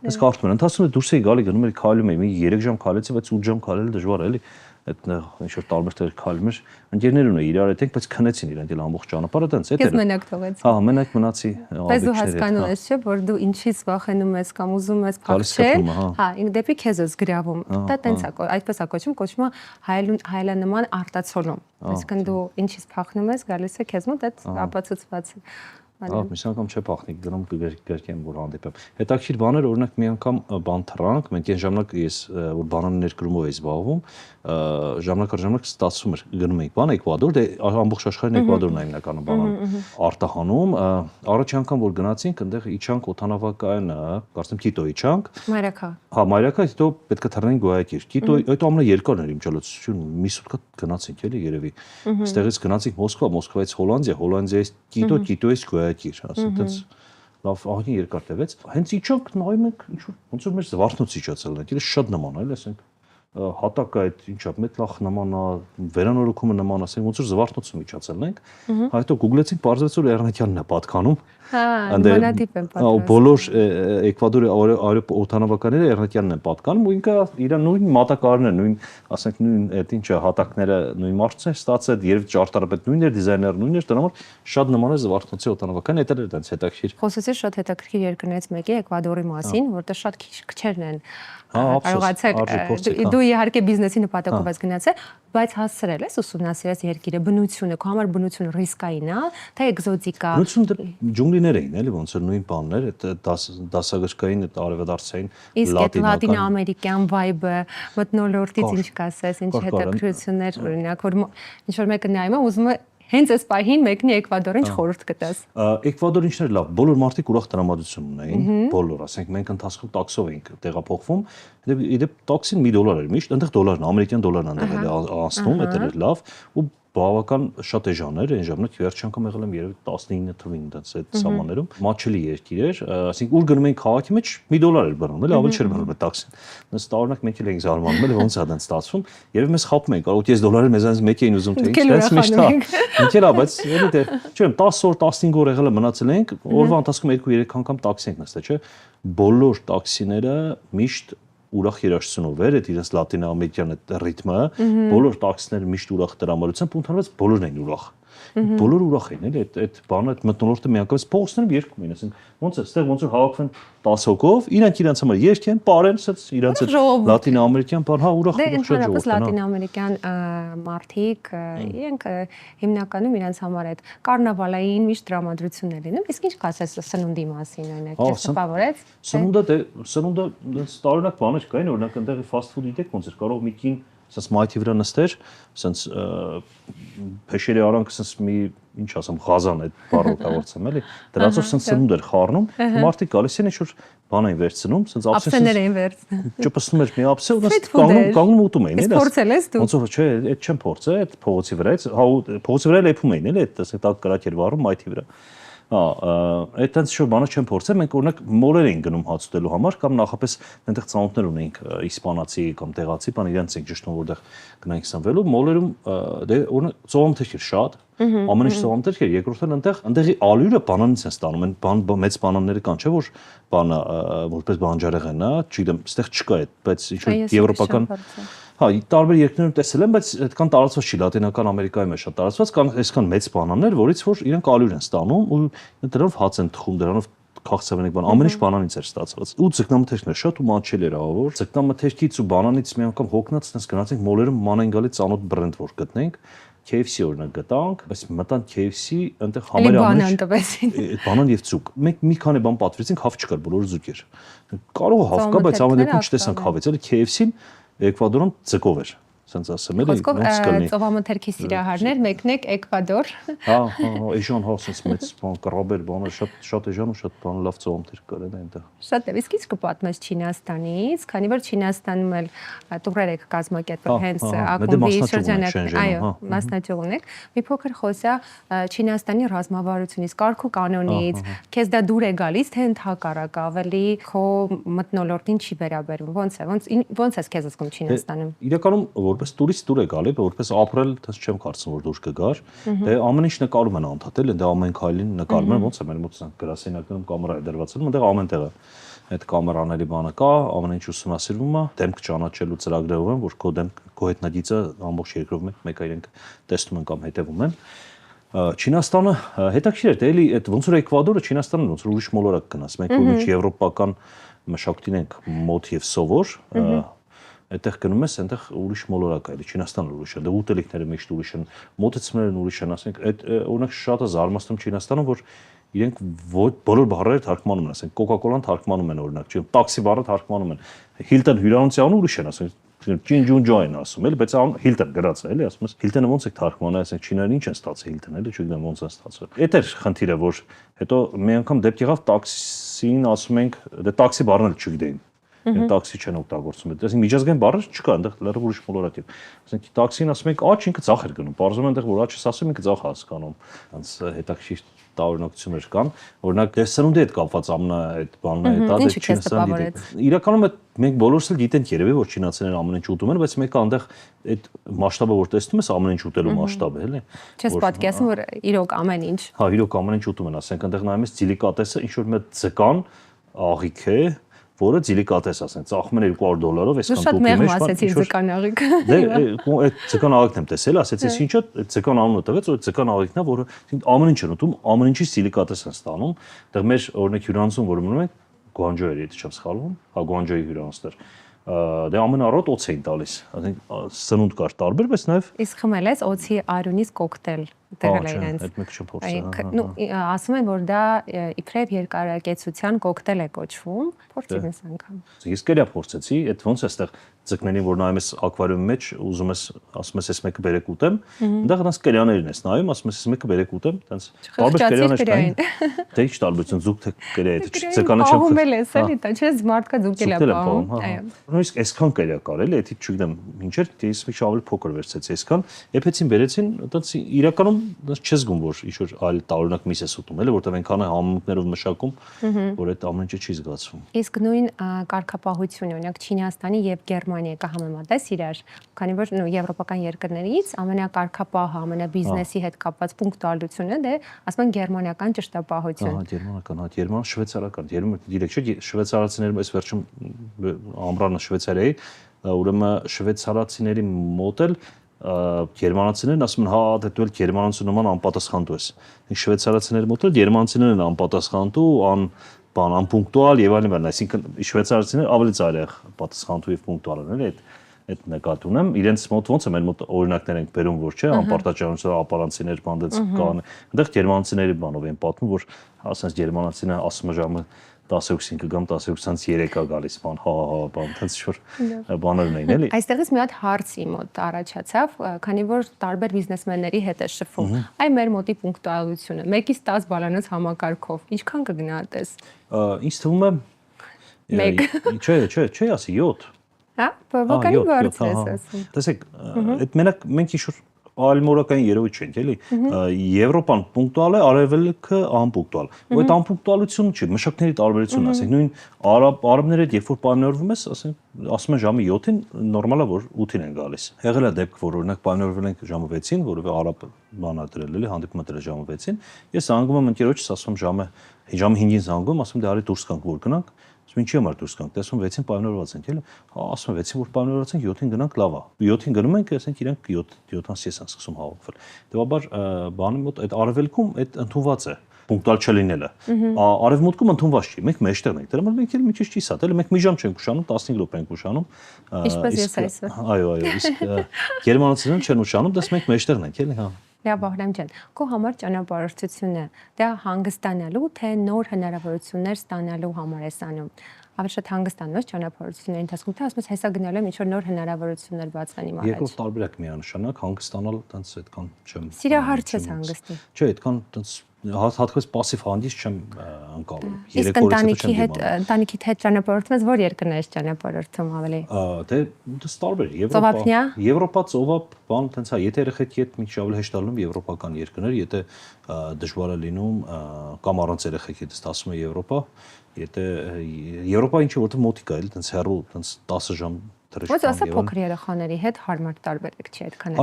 A: Այս կարդում էր, ընթացքում դուրս էի գալի, գնում էի քայլում էի, մի 3 ժամ քայլեցի, բայց 8 ժամ քայլել դժվար է, էլի։ Այդ ինչ որ տարբեր տեղ քայլում էր, ընկերներ ունեի իրար հետ ենք, բայց քնեցին իրենք էլ ամբողջ ճանապարհը տենց էդ էր։
B: Ես մենակ թողեցի։
A: Հա, մենակ մնացի
B: բայց դու հասկանում ես, չէ, որ դու ինչից վախենում ես կամ ուզում ես փախչել, հա, դեպի քեզ ես գրավում։ Դա տենց է, այդպես է կոչվում հայելանման արտացոլում։ Այսինքն դու ինչից փախնում ես, գալիս է քեզ մոտ այդ ապացուցված
A: Ահա, մի անգամ չէ փախնի, գնում կգերկեմ որ հանդիպեմ։ Հետաքրքիր բաներ, օրինակ մի անգամ բան թռանք, մենք այն ժամանակ ես որ բանան ներկրումով էի զբաղվում, ժամանակ ստացվում էր գնում էինք բան Էկվադոր, դե ամբողջ աշխարհին Էկվադորն է հիմնականում բանան արտահանում, առաջի անգամ որ գնացինք, այնտեղ իջանք օթանավակայանը, կարծեմ Կիտո իջանք։
B: Մայրաքաղաք։
A: Հա, Մայրաքաղաք, հետո պետք է թռնենք Գոյակիր։ Կիտո, այդ ամենաերկարն էր իմ ճանաչություն, մի սուտ գնացինք էլի երևի։ Այստեղից գնացինք Մոսկվա, Մոսկվայից Հոլանդիա, Հոլանդիայից Կիտո, Կիտոից Գոյակիր, ասենք այդպես լավ ահագին երկար տևեց։ Հենց իջանք նայում ենք ինչ որ ոնց որ մեր զվարթնոց իջացել է, դից շատ նման է, ասենք։ հատակը այդ ինչա մեծ լախ նման է, վերանորոգումը նման, ասենք ոնց որ զվարթնոցում իջացել ենք, հետո գուգլեցինք, բարձրացել որ Էռնետյանն է պատկանում։
B: Նմանատիպ են պատկանում։
A: Բոլոր Էկվադորի օդանավականները Էռնետյանն են պատկանում ու ինքը իր նույն մատակարարն է, նույն, ասենք նույն այդ ինչը հատակները նույն մարդն է ստացել, երբ ճարտարապետ նույնն էր, դիզայները նույնն էր, դրա համար շատ նման է զվարթնոցի օդանավական, դա էր դից հետաքրքիր։
B: Խոսեցի շատ հետաքրքիր երկրներից մեկի Էկվադորի մասին, որտեղ շատ քիչ քչերն են կարողացել դու իհարկե բիզնեսի նպատակով ես գնացել, բայց հասցրել ես ուսումնասիրել երկիրը, բնությունը, քո համար բնությունը ռիսկային է, թե էկզոտիկ է։
A: Բնությունը ջունգլիներ էին, էլի ոնց որ նույն բաններ, այդ դասագրքային, այդ արևադարձային
B: լատինամերիկյան վայբը, մթնոլորտից ինչ կասես, ինչ հետաքրքրություններ, օրինակ, որ ինչ որ մեկը նայում է, ուզում է հենց այս պահին մեկնի Էկվադոր ինչ խորհուրդ կտաս։
A: Էկվադորը ինչներ լավ, բոլոր մարդիկ ուրախ տրամադրություն ունեին, բոլոր, ասենք մենք ընթացքում տաքսով էինք տեղափոխվում, իդեպ տաքսին $1 էր միշտ, այնտեղ դոլարն, ամերիկյան դոլարն այնտեղ էր անցնում, դա էր լավ, ու բավական շատ էժան էր, այն ժամանակ վերջ անգամ եղել եմ երևի 19 թվին դից այդ սահմաններում, մաչելի երկիր էր, ասենք ուր գնում էինք քաղաքի մեջ $1 էր բռնում, էլի ավելի չէր բռնում այդ տաքսին։ Նույնիսկ տարօրինակ մենք էլ էինք զարմանում, էլի ոնց է դա ստացվում, երևի մեզ խաբում էին, կարող է $10 մեզանից մեկ էին ուզում թե ինչ, դες միշտ է։ Ինչ էլ է, բայց էլի դե, չեմ 10 օր, 15 օր եղել է մնացել ենք, օրվա ընթացքում 2-3 անգամ տաքսի ենք նստել, չէ։ Բոլոր տաքսիները միշտ ուրախ երաժշտությունով էր, այդ իրենց լատինամերիկյան այդ ռիթմը, բոլոր տաքսիները միշտ ուրախ տրամադրությամբ ու ընդհանրապես բոլորն էին ուրախ։ Բոլորը ուրախ էին, էլի այդ բանը, այդ մթնոլորտը միանգամից փողոցներում երգում էին, ասենք, ոնց է, այստեղ ոնց որ հավաքվեն 10 հոգով, իրանք համար երգեն, պարեն, իրանք այդ լատինամերիկյան բան, հա, ուրախ
B: շատ ժողովուրդ։ Դե ընդհանրապես լատինամերիկյան մարդիկ, իրենք հիմնականում իրանք համար այդ կարնավալային միշտ տրամադրություն են լինում, իսկ ինչ կասես սնունդի մասին, օրինակ, քեզ տպավորեց։
A: Սնունդը տարօրինակ բաներ կային, օրինակ այնտեղի ֆաստ ֆուդ դիտեք ոնց էր, կարող մի կին sense մայթի վրա նստեր, sense փեշերի արանք sense մի ինչ ասեմ ղազան այդ բառը օգտագործեմ էլի, դրանով sense սնունդ էր խառնում, մարդիկ գալիս են ինչ-որ բան էին վերցնում, sense
B: ափսեներ էին վերցնում,
A: ճպսնում էր մի ափսե ու կանգնում ուտում էին, էլի։
B: Փորձել ես դու։
A: Ոնց որ չէ, այդ չեմ փորձել, այդ փողոցի վրայից, հա փողոցի վրա լեփում էին, էլի, այդ տակ կրակ էր վառում մայթի վրա։ Այդ այնց շուտ բանը չեմ փորձել, մենք օրինակ մոլեր էին գնում հաց ուտելու համար կամ նախապես այնտեղ ծանոթներ ունեինք իսպանացի կամ տեղացի, բան իրենց ենք ճշտում որտեղ գնանք սնվելու, մոլերում դե օրինակ ծովամթերք էր շատ, ամեն ինչ ծովամթերք էր, երկրորդն այնտեղի ալյուրը բանանից են ստանում, այն մեծ բանանները կան, չէ՞ որ բանը որպես բանջարեղեն է, չգիտեմ, այստեղ չկա այդ, բայց ինչ որ եվրոպական հա, տարբեր երկրներում տեսել եմ, բայց այդքան տարածված չի, Լատինական Ամերիկայում է շատ տարածված, կան այսքան մեծ բանաններ, որից որ իրենք ալյուր են ստանում ու դրանով հաց են թխում, դրանով քաղցրավենիք բան, ամեն ինչ բանանից էր ստացված։ Ու ձկնամթերքն էր շատ ու մատչել էր ավոր։ Ձկնամթերքից ու բանանից մի անգամ հոգնած այնպես գնացինք մոլերում մանեն գալի ծանոթ բրենդ որ գտնենք։ KFC օրինակ գտանք, բայց մտան KFC, այնտեղ համարյա
B: բանան տվեցին։
A: Բանան եւ ծուկ։ Մենք մի քանի բան պատվիրեցինք, հավ չկար, բոլորը ծուկ էր։ Կարող է հավ կա, բայց ամեն դեպքում չտեսանք հավից, էլի KFC-ն Էկվադորում ձկով էր, ասենց ասեմ, էլի ոնց կլինի։
B: Ծովամթերքի սիրահարներ մեկնեք Էկվադոր։
A: Հա, էժան հա, ասենց մեծ բան, կռաբեր բանը, շատ էժան ու շատ բան լավ ծովամթերք կար այնտեղ։
B: Շատ լավ, իսկ ինչ կպատմես Չինաստանից, քանի որ Չինաստանում էլ տուրեր եք կազմակերպել հենց ակումբի շրջանակում, այո, մասնաճյուղ ունեք։ Մի փոքր խոսա Չինաստանի ռազմավարությունից, կարգ ու կանոնից, քեզ դա դուր է գալիս, թե ընդհակառակ ավելի քո մթնոլորտին չի վերաբերվում։ Ոնց է քեզ զգում Չինաստանում։
A: Իրականում որպես տուրիստ դուր է գալի, որպես ապրել, դες չեմ կարծում որ դուր կգար։ Դե ամեն ինչ նկարում են անդադել, դե ամեն քայլին նկարում են, ոնց է մեր մոտ գրասենյակներում կամերա է դրվածել, այնտեղ ամեն տեղը այդ կամերաների բանը կա, ամեն ինչ ուսումնասիրվում է, դեմք ճանաչելու ծրագրերով են, որ քո հետնագիծը ամբողջ երկրով մեկ իրենք տեսնում են կամ հետևում են։ Չինաստանը հետաքրքիր է, էլի այդ ոնց որ Էկվադորը Չինաստանը ոնց որ ուրիշ մոլորակ գնաս, մենք ուրիշ եվրոպական մշակույթին ենք մոտ եւ սովոր, այդտեղ գնում ես, այնտեղ ուրիշ մոլորակ է, Չինաստանը ուրիշ է, դե ուտելիքները միշտ ուրիշ են, մոտեցումներն ուրիշ են, ասենք, այդ օրինակ շատ է զարմացնում Չինաստանում, որ իրենք բոլոր բառերը թարգմանում են, ասենք, Coca-Cola-ն թարգմանում են օրինակ, չի, տաքսի բառը թարգմանում են, Hilton հյուրանոցի անունը ուրիշ են, ասենք, Ջինջունջո են ասում, էլի, բայց Hilton գրած է, էլի, ասում ես, Hilton-ը ոնց է թարգմանել, ասենք, չիներն ինչ են ստացել Hilton, էլի, չգիտեմ ոնց են ստացել։ Էդ էր խնդիրը, որ հետո մի անգամ դեպք եղավ տաքսին ասում ենք, դե տաքսի բառն էլ չգիտեին։ տաքսի չեն օգտագործում։ Այսինքն միջազգային բառը չկա, այնտեղ լրիվ ուրիշ մոլորակիվ։ Այսինքն տաքսին ասում եք աչ, ինքը ցախ էր գնում։ Բարձում այնտեղ որ աչս ասում ինքը ցախ հասկանում։ Հենց հետաքրքիր տարօրինակություններ կան։ Օրինակ սնունդի հետ կապված ամնա այդ բանն է, դա դե չինաստան։ Իրականում մենք բոլորս էլ գիտենք երևի որ չինացիները ամեն ինչ ուտում են, բայց մեկը այնտեղ այդ մասշտաբը որ տեսնում ես ամեն ինչ ուտելու մասշտաբը, էլի։
B: Չես պատկերացնում որ իրոք ամեն ինչ։
A: Հա, իրոք ամեն ինչ ուտում են, ասենք այնտեղ նայում ես դելիկատեսը, ինչ որ մի ձկան աղիք է, որը դելիկատես ասենք, ծախում են $200, այսքան
B: դուք
A: տուփի մեջ,
B: ասեցի ձկան աղիքը։
A: Դե այդ ձկան աղիքն եմ տեսել, ասեցի ինչա, այդ ձկան անունը տվեց, որ ձկան աղիքն է, որը ամեն ինչ են ուտում, ամեն ինչից դելիկատես են ստանում։ Դեռ մեր օրինակ հյուրանոցում որ մնում ենք, Գուանջոյի եթե չեմ սխալվում, հա Գուանջոյի հյուրանոցներ։ Դե ամեն առօր օձ էին տալիս, ասենք սնունդ կար տարբեր, բայց նաև
B: Իսկ խմել ես օձի արյունից կոկտեյլ տեղել իրենց։
A: Այդ մեկը չեմ փորձել։
B: Ասում են որ դա իբրև երկարակեցության կոկտեյլ է կոչվում, փորձիր ես անգամ։
A: Ես կերա փորձեցի, այդ ոնց է այստեղ ձկներին որ նայում ես ակվարիումի մեջ, ուզում ես, ասում ես մեկը բերեք ուտեմ, այնտեղ դրանց կերյաներին ես նայում, ասում ես մեկը բերեք ուտեմ, այտենց տարբեր կերյաներ կային։ Դե ի՞նչ տարբերություն զուգ թե կերյա է, ձկանը չեմ
B: խմել ես էլի, դա չէ, մարդկա զուգել է պահում։ Այո։
A: Նույնիսկ այսքան կերյա կար էլի, դա չգիտեմ, ինչեր, ես մի շա ավելի փոքր վերցեցի այսքան, եփեցին բերեցին, այտենց իրականում չես զգում որ ինչ որ այլ տարօրինակ միս ես ուտում, էլի, որտեղ այնքան է համեմունքներով մշակում, որ այդ ամեն ինչը չի զգացվում։
B: Իսկ նույն կարգապահությունը, օրինակ Չինաստանի եւ Գերմանիայի կա համեմատես իրար, քանի որ եվրոպական երկրներից ամենակարգապահը, ամենաբիզնեսի հետ կապված պունկտուալությունը դե ասում են գերմանական ճշտապահություն։
A: Հա, գերմանական, հա, գերման շվեյցարական, դիրեք չէ, շվեյցարացիները այս վերջում ամռանը Շվեյցարիայի, ուրեմն շվեյցարացիների մոտ էլ գերմանացիներն ասում են, հա, դե դու էլ գերմանացու նման անպատասխանատու ես։ Շվեյցարացիների մոտ էլ գերմանացիներն են անպատասխանատու, անպունկտուալ եւ այլն, այսինքն շվեյցարացիները ավելի ծայր են պատասխանատու եւ պունկտուալ են, էլի այդ նկատ ունեմ, իրենց մոտ ոնց է մեր մոտ օրինակներ ենք բերում, որ չէ, անպարտաճանություններ, ապարանցիներ, բանդեց կան, այնտեղ գերմանացիների բանով են պատմում, որ ասենց գերմանացիները ասում է ժամը 10:05 կգամ 10:23 է գալիս, բան, հա, բան, այդպես ինչ-որ բաներ ունեն, էլի։
B: Այստեղից մի հատ հարց իմ մոտ առաջացավ, քանի որ տարբեր բիզնեսմենների հետ է շփվում։ Այ մեր մոտի պունկտուալությունը 1-ից 10 բալանոց համակարգով ինչքան կգնահատես։
A: Ինձ թվում է չէ, ասի 7։
B: Հա, բավականին բարձր ես ասում։
A: Տեսեք, այդ մենք ինչ-որ այլմոլորակային երևույթ չենք, էլի։ Եվրոպան պունկտուալ է, արևելքը անպունկտուալ։ Ու այդ անպունկտուալությունը չի, մշակների տարբերությունն է, ասենք նույն արաբները հետ երբ որ պայմանավորվում ես, ասում են ժամը 7-ին, նորմալ է որ 8-ին են գալիս։ Եղել է դեպք, որ օրինակ պայմանավորվել ենք ժամը 6-ին, որովհետեւ արաբ բանա դրել էլի, հանդիպումը դրել ժամը 6-ին։ Ես զանգում եմ ընկերոջս, ասում ժամը 5-ին զանգում, ասում դե արի դուրս գանք որ գնանք։ Ինչի համար դուրս գանք, տեսնում 6-ին պայմանավորված ենք, էլի։ Հա, ասում 6-ին որ պայմանավորված ենք, 7-ին գնանք, լավ է։ 7-ին գնում ենք, ասենք իրանք 7-7:30 են սկսում հավաքվել։ Դեպաբար բանի մոտ այդ արևելքում այդ ընդունված է պունկտուալ չլինելը։ Արևմուտքում ընդունված չի։ Մենք մեջտեղն ենք։ Դրա համար մենք էլ մի քիչ ճիշտ է, էլի մենք մի ժամ չենք ուշանում, 15 րոպե ենք ուշանում։
B: Ինչպես ես այսօր։
A: Այո, իսկ գերմանացիներն չեն ուշանում, դες մենք մեջտեղն ենք, էլի, հա։
B: Լավ, Բահրամ ջան, քո համար ճանապարհորդությունը դա հանգստանալու թե նոր հնարավորություններ ստանալու համար ես անում։ Ավելի շատ հանգստանում ես ճանապարհորդությունների ընթացքում, թե ասում ես հեսա գնալու եմ ինչ-որ նոր հնարավորություններ բացվեն իմ առաջ։
A: Երկրորդ տարբերակ միանշանակ հանգստանալ տենց այդքան չեմ։
B: Սիրահար ես հանգստի։
A: Չէ, այդքան տենց հատկապես пассив հանդիս չեմ անցալում։
B: Իսկ ընտանիքի հետ ճանապարհորդում ես որ երկրներ ես ճանապարհորդում ավելի։
A: Դե տարբեր Եվրոպա, ծովափ, բան տենց հա, եթե երեխեք հետ մի քիչ ավելի հեշտ ալնում եվրոպական երկրներ, եթե դժվար է լինում կամ առանց երեխեք հետ ասում է Եվրոպա, եթե Եվրոպա ինչի որտեղ մոտիկա է, տենց հեռու, տենց 10 ժամ
B: Ոնց ասա փոքր երեխաների հետ հարմար տարբերակ չի այդքան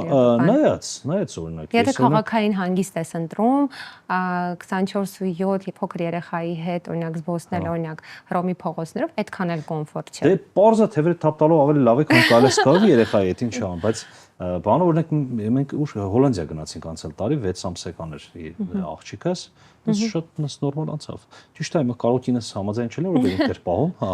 A: նայած օրինակ
B: եթե քաղաքային հանգիստ ես ընտրում 24/7 փոքր երեխայի հետ օրինակ զբոսնել օրինակ Հռոմի փողոցներով այդքան էլ կոմֆորտ չէ։
A: Դե պարզա թևերը թափ տալով ավելի լավ է քան գալիս կավի երեխայի հետ ինչ ան, բայց բանը օրինակ մենք ուշ Հոլանդիա գնացինք անցյալ տարի 6 ամսական էր աղջիկս Դες շատ նորմալ անցավ։ Ճիշտ է, իմ կարոտինս համաձայն չէ, որ ինքն էր պահում, հա,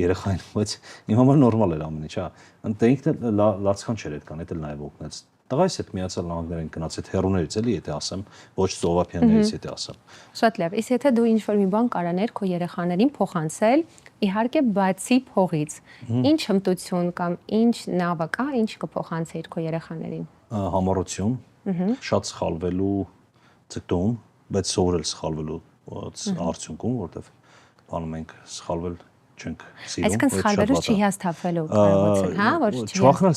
A: երեխային, բայց իմ համար նորմալ էր ամեն ինչ, հա։ Ընդ ինքն լացքան չէր այդքան, դա էլ նաև օգնեց։ Տղայիս հետ Միացյալ Նահանգներ են գնաց այդ հեռուներից էլի, եթե ասեմ, ոչ ծովափյաններից եթե ասեմ։
B: Շատ լավ։ Իսկ եթե դու ինչ-որ մի բան կարաներ քո երեխաներին փոխանցել, իհարկե բացի փողից, ինչ հմտություն կամ ինչ նավը կա, ինչ կփոխանցեիր քո երեխաներին։
A: Համառություն, շատ սխալվելու ցկտում բայց սովորել սխալվելու արդյունքում, որտեվ բանում ենք սխալվել չենք սիրում։
B: Այսինքն սխալվելուց չի հիասթափվելու կարողություն, հա, որ
A: չվախենալ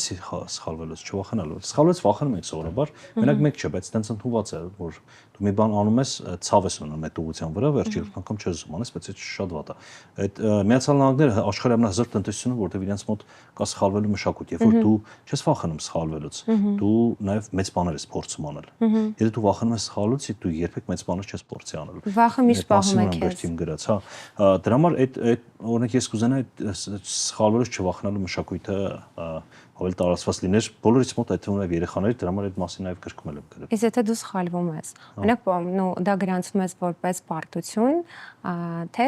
A: սխալվելուց, չվախենալու։ Սխալվելուց վախենում ենք սովորաբար, մենակ մեկ չէ, բայց տենց ընդունված է, որ դու մի բան անում ես, ցավ ես ունենում այդ ուղղության վրա, վերջի անգամ չես զում անես, բայց այդ շատ վատ է։ Այդ Միացյալ Նահանգները աշխարհի ամենահզոր տնտեսությունը, որտեղ իրենց մոտ կա սխալվելու մշակույթ, երբ որ դու չես վախենում սխալվելուց, դու նաև մեծ բաներ ես փորձում անել։ Եթե դու վախենում ես սխալվելուց, դու երբեք մեծ բաներ չես փորձի անել։
B: Վախը միշտ պահում է քեզ։
A: Գրած, հա։ Դրա համար այդ օրինակ ես կուզենայի սխալվելուց չվախենալու մշակույթը ավելի տարածված լիներ բոլորից մոտ, այդ թվում է երեխաների, դրա համար այդ մասին նաև գրքում եմ գրել։
B: Իսկ եթե դու սխալվում ես, օրինակ դա գրանցվում ես որպես պարտություն, թե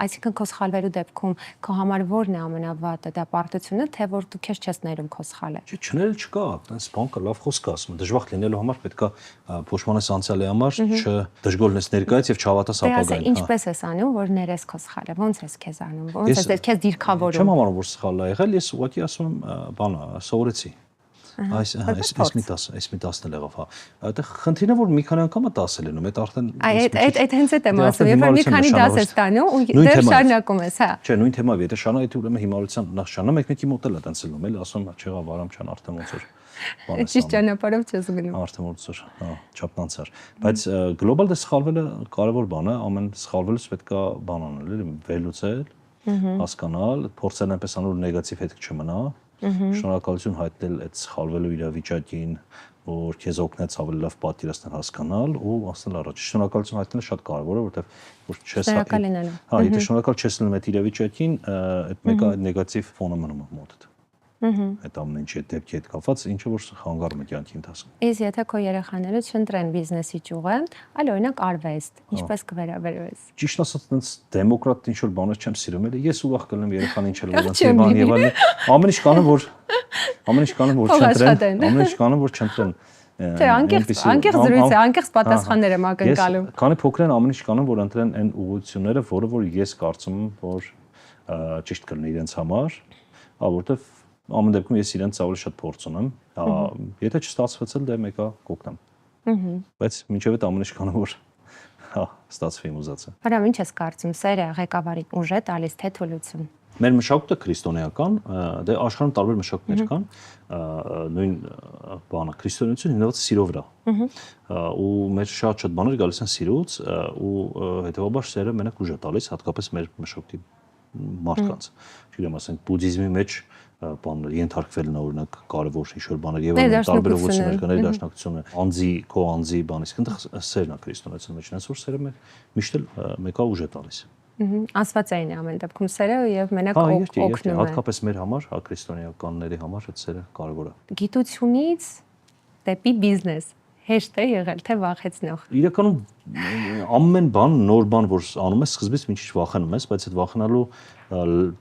B: այսինքն քո սխալվելու դեպքում քո համար որն է ամենավատը, դա պարտությունը, թե որ դու քեզ չես ներում քո սխալը։
A: Չնել չկա, այնպես բան կա, լավ խոսք ասում, դժբախտ լինելու համար պետքա փոշմանես անցյալի համար, չդժգոհ լինես ներկայից եւ չհավատաս ապագային։
B: Ինչպես ես անում, որ ներես քո սխալը, ոնց ես քեզ անում, ոնց ես քեզ դիրքավորում։
A: Չեմ համարում, որ սխալ է եղել, ես ուղղակի ասում եմ, բանը, սովորեցի։ Այս մի 10-ն եղավ, հա։ Այդտեղ խնդիրն է, որ մի քանի անգամ է 10 լինում, այդ արդեն
B: այդ հենց այդ եմ ասում, երբ որ մի քանի դաս ես տանում ու դեռ շարունակում ես, հա։
A: Չէ, նույն թեմայով, եթե շարունակի, ուրեմն հիմարության նախ շարունա մեկի մոտ էլ է տենց լինում, էլի ասում չեղավ Արամ ջան, արդեն ոնց որ
B: ճիշտ ճանապարհով չես գնում։
A: Արդեն ոնց որ, հա, չափն անցար։ Բայց գլոբալ դե սխալվելը կարևոր բան է, ամեն սխալվելուց պետքա բան անել, էլի վերլուծել, հասկանալ, փորձել այնպես անել, որ նեգատիվ հետք չմնա։ Շնորհակալություն հայտնել այդ սխալվելու իրավիճակին, որ քեզ օգնեց ավելի լավ պատկերացնել, հասկանալ ու ասել առաջ։ Շնորհակալություն հայտնելը շատ կարևոր է, որովհետև որ չես հա, եթե շնորհակալ չես լինում այդ իրավիճակին, այդ մեկը նեգատիվ ֆոնը մնում է մոտդ։ Այդ ամեն ինչի դեպքի հետ կապված, ինչը որ խանգարում է կյանքի ընթացքում։
B: Իսկ եթե քո երեխաները չընտրեն բիզնեսի ճյուղը, այլ օրինակ արվեստ, ինչպես կվերաբերվես։
A: Ճիշտ ասած, այնց դեմոկրատ ինչ որ բաներ չեմ սիրում, էլի ես ուրախ կլինեմ երեխան ինչ էլ ոնց բան եւ այլն։ Ամեն ինչ կանեմ, որ չընտրեն, ամեն ինչ կանեմ, որ չընտրեն։
B: Չէ, անկեղծ զրույց է, անկեղծ պատասխաններ եմ ակնկալում։
A: Քանի փոքր են ամեն ինչ կանեմ, որ ընտրեն այն ուղղությունները, որ ես կարծում եմ, որ ճիշտ կլինի իրենց համար, որովհետեւ ամեն դեպքում ես իրենց ավելի շատ փորձ ունեմ, եթե չստացվեցել դե մեկա կօգնեմ։ Բայց մինչև այդ ամեն ինչ կանեմ, որ ստացվի իմ ուզածը։
B: Արամ, ինչ ես կարծում, սերը ղեկավարին ուժ է տալիս թե թուլություն։
A: Մեր մշակույթը քրիստոնեական, դե աշխարհում տարբեր մշակույթներ կան, նույն բանը քրիստոնեությունը հիմնված է սիրո վրա։ Ու մեր շատ բաներ գալիս են սիրուց ու հետեւաբար սերը մենակ ուժ է տալիս, հատկապես մեր մշակույթի մարդկանց։ Չգիտեմ, ասենք բուդդիզմի մեջ բաներ ենթարկվելն է օրինակ կարևոր ինչ-որ բաներ եւ տարբեր ուղղություններ կան, դաշնակցությունը, անձի, քո անձի բանից, այնտեղ սերն է քրիստոնեության մեջ, այնպես որ սերը միշտ էլ մեկա ուժ է տալիս։
B: Աստվածային է ամեն դեպքում սերը եւ մենակ օգնում է։
A: Հատկապես մեր համար, քրիստոնեականների համար այդ սերը կարևոր է։
B: Գիտությունից դեպի բիզնես հեշտ է եղել թե վախեցնող։
A: Իրականում ամեն բան, նոր բան, որ անում ես, սկզբից ինչ վախենում ես, բայց այդ վախենալու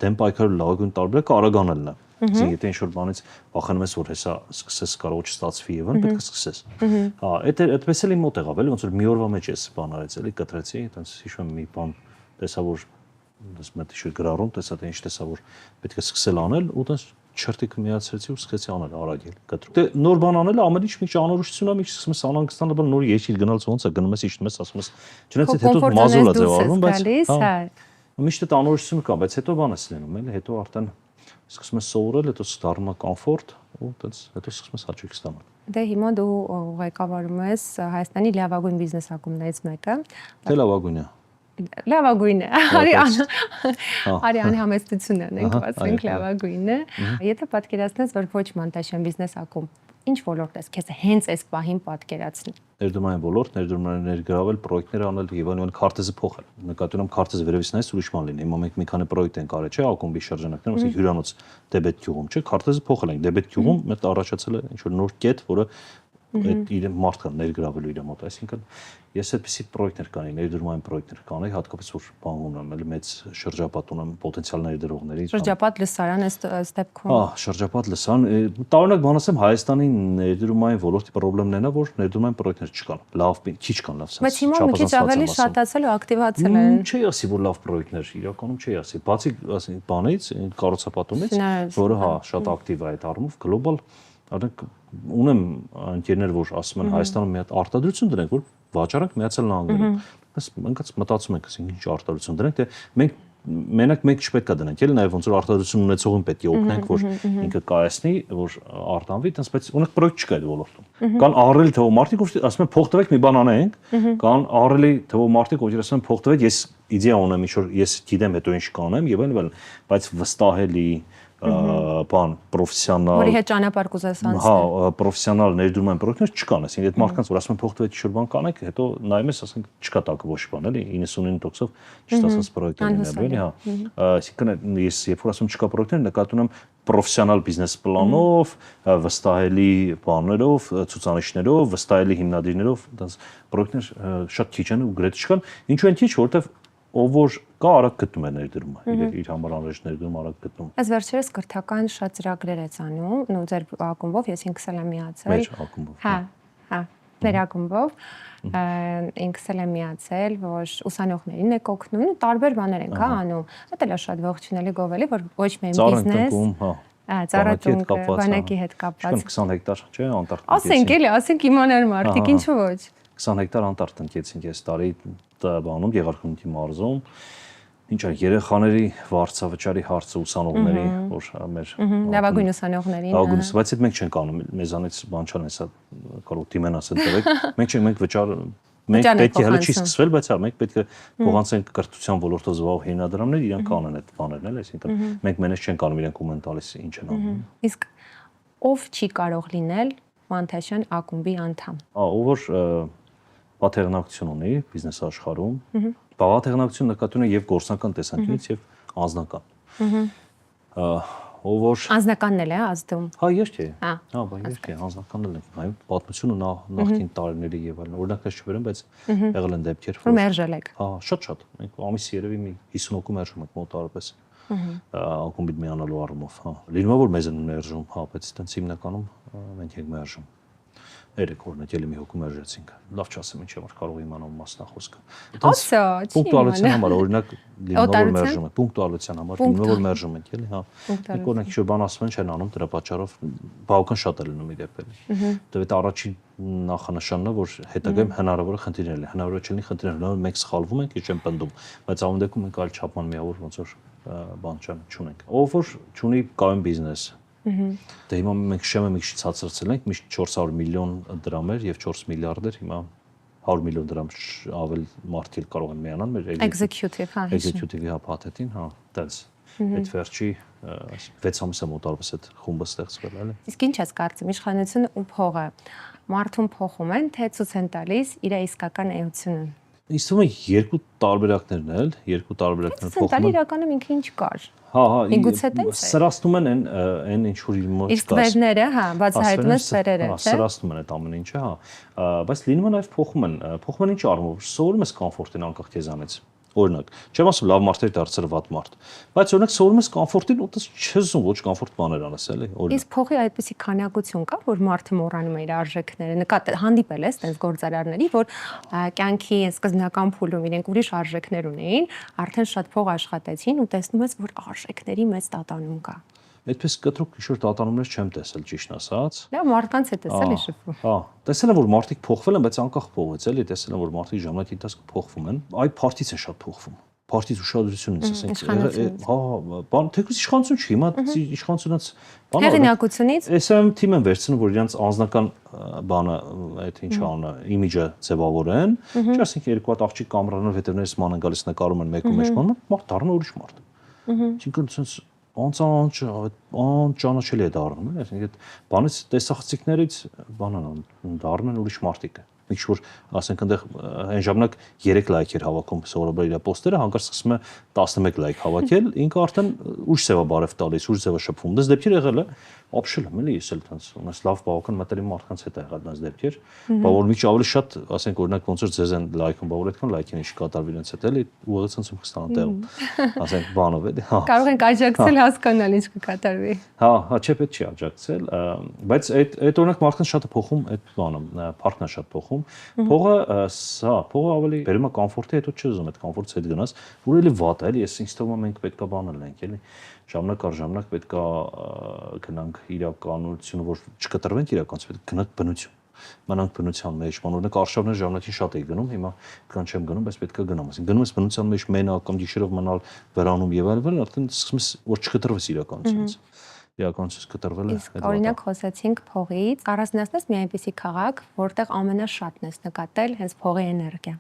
A: դեմ պայքարելու լավագույն տարբերակը արագանալն է։ Իսկ եթե ինչ-որ բանից վախենում ես, որ հեսա սկսես կարող չստացվի եւ այն, պետք է սկսես։ Հա, այդպես էլ իմ մոտ եղավ, էլի ոնց որ մի օրվա մեջ ես բան արեց, էլի կտրեցի, այտենց հիշում եմ մի բան տեսա, որ դες մեծ ինչ գրառում, տեսա թե ինչ տեսա, որ պետք է սկսել անել ու դες չրտիկ միացրեցի ու սկսեցի անել արագել կտրում։ Դե նոր բան անելը ամեն ինչ մի ճանաչություն է, մի սկսում ես անհանգստանալ, նոր երկիր գնալց ոնց է գնում ես, իջնում ես, ասում ես, չնայած հետո մազոլ է ձևավորվում, բայց հա միշտ այդ անորոշությունը կա, բայց հետո բան ես լինում, էլի հետո արդեն սկսում ես սովորել, հետո դառնում է կոմֆորտ ու այդպես հետո սկսում ես հաճույք ստանալ։
B: Դե հիմա դու ղեկավարում ես Հայաստանի լավագույն բիզնես ակումբներից մեկը։
A: Թե լավագույնը։
B: Լավագույնն է։ Արի անհամեստությունը ենք ասենք լավագույնը։ Եթե պատկերացնես, որ ոչ մանտաշյան բիզնես ակումբ, ինչ ոլորտ ես քեզ հենց այս պահին պատկերացնի։
A: Ներդրումային ոլորտ, ներգրավել, պրոյեկտներ անել եւ այլն, քարտեզը փոխել։ Նկատի ունեմ քարտեզը վերևից նայես ուրիշ բան լինի։ Հիմա մենք մի քանի պրոյեկտ ենք արել, չէ՞, ակումբի շրջանակներում, ասենք հյուրանոց դեբետ գյուղում, չէ՞, քարտեզը փոխել ենք, դեբետ գյուղում մեծ առաջացել է ինչ որ նոր կետ, որը այդ իր մարդը ներգրավելու իր մոտ, այսինքն ես այդպիսի պրոյեկտներ կանեի, ներդրումային պրոյեկտներ կանեի, հատկապես որ բան ունեմ, էլի մեծ շրջապատ ունեմ պոտենցիալ ներդրողների։
B: Շրջապատ լսարան է ստեպքում։
A: Հա, շրջապատ լսարան, տարօրինակ բան ասեմ, Հայաստանի ներդրումային ոլորտի խնդիրն է, որ ներդրումային պրոյեկտներ չկան, լավ, քիչ կան, լավ sense։
B: Բայց հիմա մի քիչ ավելի շատացել ու ակտիվացել են։
A: Չի ասի, որ լավ պրոյեկտներ, իրականում չի ասի, բացի ասենք բանից, կառուցապատումից, որը հա, շատ ակտիվ է այդ առումով, գլոբալ Արդենք ունեմ ընկերներ, որ ասում են Հայաստանում մի հատ արտադրություն դրենք, որ վաճառենք Միացյալ Նահանգներում։ Մենք ընկած մտածում ենք, ասենք ինչ արտադրություն դրենք, թե մենք մենակ մեկ չպետք է դնենք, էլի նաև ոնց որ արտադրություն ունեցողին պետք է օգնենք, որ ինքը կայացնի, որ արտանվի, այդպես բայց ունենք պրոյեկտ չկա այդ ոլորտում։ Կան ահռելի թվով մարդիկ, ովքեր ասում են փող տվեք մի բան անենք, կան ահռելի թվով մարդիկ, ովքեր ասում են փող տվեք, ես իդեա ունեմ, ինչ որ ես գիտեմ հետո ինչ կանեմ եւ այլն, բայց վստահելի բան պրոֆեսիոնալ
B: որի հետ ճանապարհ կուզես անցնել։
A: Հա, պրոֆեսիոնալ ներդրումային պրոյեկտներ չկան, այսինքն այդ մարդկանց որ ասում են փոխտվեց ինչ-որ բան կանեք, հետո նայում ես, ասենք չկա տակը ոչ բան, էլի 99%-ով ճիշտ ասած պրոյեկտներ են, էլի, հա։ Այսինքն ես երբ որ ասում չկա պրոյեկտներ, նկատում եմ պրոֆեսիոնալ բիզնես պլանով, վստահելի բաներով, ցուցանիշներով, վստահելի հիմնադիրներով, այդպես պրոյեկտներ շատ քիչ են ու գրեթե չկան։ Ինչու են քիչ, որովհետև ով որ կա արագ գտնում է ներդրումը, իր համար անհրաժեշտ ներդրումը արագ գտնում։
B: Այս վերջերս կրթական շատ ծրագրեր է անում, ու ձեր ակումբով ես ինքս էլ եմ միացել։
A: Մեր ակումբով։
B: Հա, մեր ակումբով ինքս էլ եմ միացել, որ ուսանողներին է օգնում, ու տարբեր բաներ ենք անում։ Դա էլ է շատ ողջունելի գովելի, որ ոչ միայն բիզնես, ծառայություն, բանակի հետ կապված։
A: 20 հեկտար, չէ, անտառ։
B: Ասենք էլի, ասենք իմանար մարդիկ, ինչու ոչ։
A: 20 հեկտար անտառ տնկեցինք այս տարի բանում Գեղարքունիքի մարզում։ Ինչ է երեխաների վարձավճարի հարցը ուսանողների, որ մեր
B: լավագույն ուսանողներին։
A: Ագունս, բայց այդ մենք չենք անում, մեզանից բան չան, հեսա կարող դիմեն ասել տվեք։ Մենք վճար մենք պետք է հələ չի սկսվել, բայց հա մենք պետք է փոխանցենք կրթության ոլորտով զբաղվող հիմնադրամներ, իրանք կանեն այդ բաներն, էլ, այսինքն մենք մենես չենք անում, իրանք ում են տալիս ինչ են անում։
B: Իսկ ով չի կարող լինել Մանթաշյան ակումբի անդամ։
A: Ով որ պատերնակություն ունի բիզնես աշխարհում, բաղաթեղնակություն նկատի ունի եւ գործնական տեսանկյունից եւ անձնական։ Ով որ
B: անձնականն էլ է ազդում։
A: Հա, իհարկե։ Հա, իհարկե, անձնականն էլ է։ Այո, պատմությունը նախքին տարիների եւ այլն օրինակներ չվերեմ, բայց եղել են դեպքեր,
B: որ մերժել եք։
A: Հա, շատ։ Մենք ամիս երևի մի 50 հոգու մերժում ենք մոտավորապես։ Ակումբի միանալու առումով, հա։ Լինում է որ մեզ են մերժում, հա, բայց այտենց հիմնականում մենք ենք մերժում։ Երեք օրնակ էլի մի հոգու մերժեցինք։ Լավ չասեմ ինչ համար կարող իմանամ մասնախոսքը։
B: Ասա,
A: պունկտուալության համար օրինակ լինում մերժում ենք, պունկտուալության համար լինում որ մերժում ենք, էլի, հա։ Մեկ օրինակ ինչ-որ բան ասում են չեն անում, դրա պատճառով բավական շատ է լինում իր դեպքերի։ Դա այդ առաջին նախանշանն է, որ հետագայում հնարավոր է խնդիրներ լինի, հնարավոր է չլինի խնդիրներ, հնարավոր մենք սխալվում ենք, ես չեմ պնդում, բայց ամեն դեպքում մենք այլ չափման միավոր ոնց որ բան չունենք։ Ով որ չունի կայուն բիզնես Դե հիմա մենք շեմը մի քիչ ցածրացել ենք, միշտ 400 միլիոն դրամ էր եւ 4 միլիարդ էր, հիմա 100 միլիոն դրամ ավել մարդիկ կարող են միանալ մեր executive-ի փաթեթին, հա, դες այդ վերջի 6 ամսը մոտավորապես այդ խումբը ստեղծվել է։
B: Իսկ ինչ ես կարծում, իշխանությունը ու փողը մարդուն փոխում են, թե ցույց են տալիս իր իսկական էությունը։
A: Ինձ թվում է երկու տարբերակներ
B: փոխում են։ Իրականում ինքը ինչ կար։
A: Հա,
B: Միգուցե տենց է։
A: Սրաստում են այն ինչ որ իր մոտ կա։
B: Իսկ վերները, հա, բացահայտում են սերերը,
A: չէ՞։ Սրաստում են այդ ամեն ինչը, հա։ Բայց լինում է նաև փոխում են ինչ առումով։ Սովորում ես կոմֆորտին անկախ քեզանից։ Օրինակ, չեմ ասում լավ մարդ է դարձել վատ մարդ, բայց օրինակ սովորում ես կոմֆորտին ու դες չես զում ոչ կոմֆորտ բաներ անես, էլի, օրինակ։
B: Իսկ փողի այդպիսի քանակություն կա, որ մարդը մոռանում է իր արժեքները, հանդիպել ես տենց գործարարների, որ կյանքի սկզբնական փուլում իրենք ուրիշ արժեքներ ունեին, արդեն շատ փող աշխատեցին ու տեսնում ես, որ արժեքների մեծ տատանում կա։
A: Այդպես կտրուկ ինչ-որ տատանումներ չեմ տեսել, ճիշտ ասած։
B: Լավ, մարդկանց է տեսել է շփվում։
A: Հա, տեսել եմ որ մարդիկ փոխվել են, բայց անկախ փողից, էլի, տեսել եմ որ մարդիկ ժամանակի ընթացքում փոխվում են։ Այ փարտից է շատ փոխվում։ Փարտից ուշադրությունից, ասենք, հա, բան թեկուզ իշխանություն չի, հիմա իշխանությունից բանը։
B: Հեղինակությունից։
A: SM թիմ են վերցնում, որ իրենց անձնական բանը, այդ ինչ անունը, իմիջը ձևավորեն։ Չէ, ասենք երկու հատ աղջիկ կամերանով հետևներից ման են գալիս նկարում են մեկում մեջ բանը, մարդ դառնում է ուրիշ մարդ։ Այսինքն sense անճանաչելի է դառնում, այսինքն այդ բանից տեսախցիկներից բանան դառնում են ուրիշ մարդիկ։ Ինչ որ ասենք այնտեղ այն ժամանակ 3 լայք էր հավաքում սովորաբար իր պոստերը, հանկարծ սկսում է 11 լայք հավաքել, ինքը արդեն ուշ ձևա բարև տալիս, ուշ ձևա շփվում։ Դες դեպքեր եղել է, ապշել եմ, էլի ես էլ տենց, ունես լավ բավական մտերիմ մարդկանց հետ եղել դες դեպքեր, բա որ մի քիչ ավելի շատ, ասենք օրինակ ոնց որ ձեզ են լայքում, բա որ այդքան լայքին ինչ կատարվի իրենց հետ, էլի ուղղակի ցնցում կստանան տեղում, ասենք բանով էլի, հա։
B: Կարող ենք աջակցել հասկանալ ինչ կկատարվի։
A: Հա, չէ, պետք չի աջակցել, բայց այդ օրինակ մարդկանց շատ է փոխում այդ բանը, փառքն է շատ փոխում։ Փողը ավելի բերում է կոմֆորտի, հետո չզում այդ կոմֆորտից հետ գնաս, որ էլի վատ է, էլի, ես ինձ թվում է մենք պետքա բանել ենք, էլի, ժամանակ առ ժամանակ պետքա գնանք իրականություն, որ չկտրվենք իրականից, պետք է գնանք բնություն։ մնանք բնության մեջ, օրինակ արշավներ ժամանակին շատ էի գնում, հիմա կան չեմ գնում, բայց պետք է գնամ, ասենք գնում ես բնության մեջ մենակ կամ գիշերով մնալ վրանում եւ այլն, արդեն սկսում ես որ չկտրվես իրականությունից։ Իրականությունից կտրվել է։
B: Իսկ օրինակ խոսեցինք փողից, առանձնացնես մի այնպիսի քաղաք, որտեղ ամենաշատն ես նկատել հենց փողի էներգիա։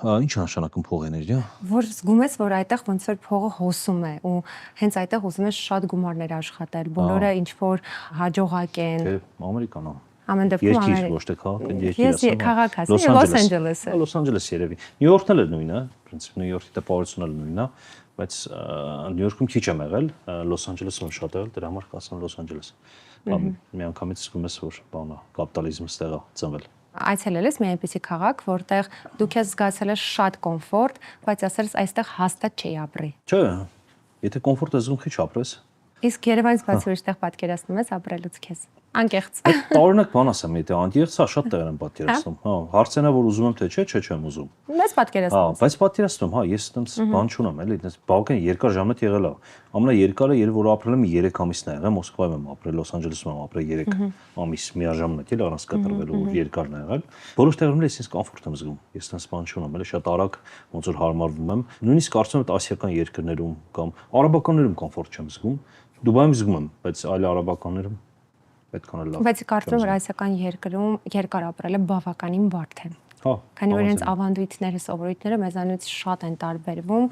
A: Ինչ նշանակում փողի էներգիա։
B: Որ զգում ես, որ այդտեղ ոնց որ փողը հոսում է ու հենց այդտեղ ուզում ես շատ գումարներ աշխատել, բոլորը ինչ որ հաջողակ են։
A: Թե Ամերիկան է։
B: Ամեն դեպքում
A: Երկիր ոչ թե քաղաք, երկիր
B: ասեմ։ Ես քաղաք ասեմ, Լոս Անջելեսը։
A: Լոս Անջելես երևի։ Նյու Յորքն էլ է նույնը, պրինցիպ Նյու Յորքի տպավորությունն էլ նույնն է, բայց Նյու Յորքում քիչ եմ եղել, Լոս Անջելեսում շատ եղել, դրա համար կասեմ Լոս Անջելես։ Միանգամից զգում ես, որ բանա կապիտալիզմը ստեղ է ծնվել։
B: Այցելել ես մի այնպիսի քաղաք, որտեղ դուք ես զգացել ես շատ կոմֆորտ, բայց ասել ես այստեղ հաստատ չի ապրի։
A: Չէ, եթե կոմֆորտ ես զգում, քիչ ապրես։
B: Իսկ Երևանից բացի ուրիշտեղ պատկերացնում ես ապրելուց քեզ։ Անկեղծ։
A: Տարօրինակ բան ասեմ, եթե անկեղծ է, շատ տեղեր եմ պատկերացնում։ Հա, հարցենա որ ուզում եմ թե չէ, չեմ ուզում։
B: Մեծ պատկերացնում։
A: Հա, բայց պատկերացնում, հա, ես այդպես բան չունեմ, էլի, այդպես բավական երկար ժամանակ եղել է։ Ամենաերկարը երբ որ ապրել եմ 3 ամիսն է եղել, Մոսկվայում եմ ապրել, Լոս Անջելեսում եմ ապրել 3 ամիս միաժամանակ, էլի առանց կտրվելու, որ երկարն է եղել։ Բոլոր տեղերում ես կոմֆորտ եմ զգում։ Ես այդպես բան չունեմ, էլի շատ արագ ոնց որ հարմարվում եմ։ Նույնիսկ կարծում եմ այդ ասիական երկրներում կամ արաբականներում կոմֆորտ չեմ զգում։ Դուբայում զգում եմ, բայց այլ արաբականներում պետք է լավ։
B: Բայց կարծում եմ որ ասիական երկրում երկար ապրելը բավականին բարդ է։
A: Հա։
B: Քանի որ հենց ավանդույթները, սովորույթները մեզանից շատ են տարբերվում